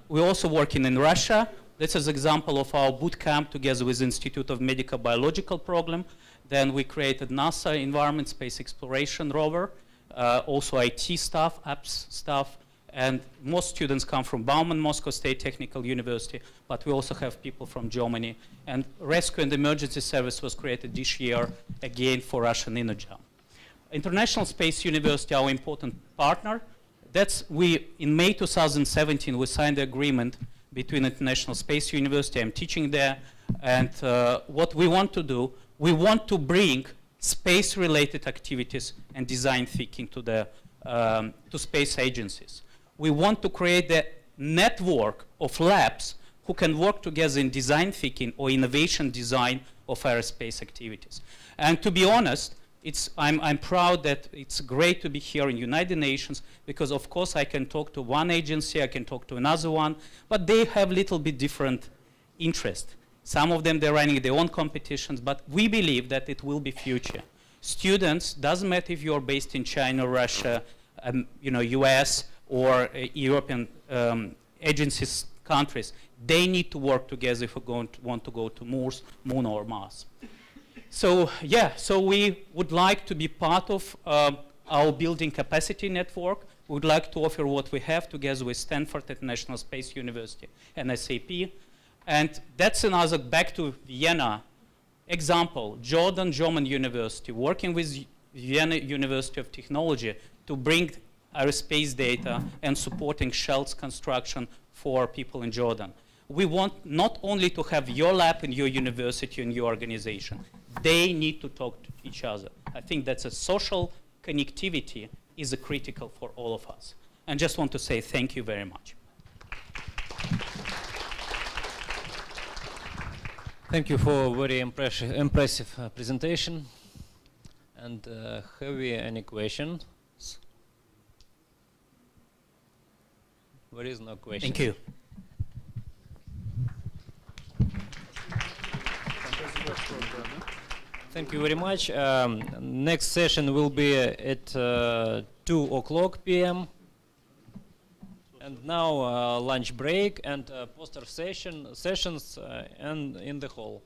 S15: We're also working in Russia. This is an example of our boot camp together with Institute of Medical Biological program. Then we created NASA Environment Space Exploration rover, also IT staff, apps staff, and most students come from Bauman Moscow State Technical University, but we also have people from Germany. And Rescue and Emergency Service was created this year, again for Russian Energy. International Space University, our important partner. In May 2017, we signed the agreement between International Space University, I'm teaching there, and what we want to do, we want to bring space-related activities and design thinking to space agencies. We want to create a network of labs who can work together in design thinking or innovation design of aerospace activities. And to be honest, I'm proud that it's great to be here in United Nations because, of course, I can talk to one agency, I can talk to another one, but they have a little bit different interest. Some of them, they're running their own competitions, but we believe that it will be future. Students, doesn't matter if you're based in China, Russia, US, or European agencies, countries, they need to work together if we want to go to Moon or Mars. So yeah, so we would like to be part of our building capacity network. We would like to offer what we have together with Stanford International Space University and SAP. And that's another, back to Vienna example, Jordan German University working with Vienna University of Technology to bring aerospace data and supporting shells construction for people in Jordan. We want not only to have your lab in your university and your organization, they need to talk to each other. I think that's a social connectivity is critical for all of us. And just want to say thank you very much.
S1: Thank you for a very impressive presentation. And have we any questions? There is no question.
S15: Thank you.
S1: Thank you very much. Next session will be at 2:00 p.m. And now lunch break and poster sessions and in the hall.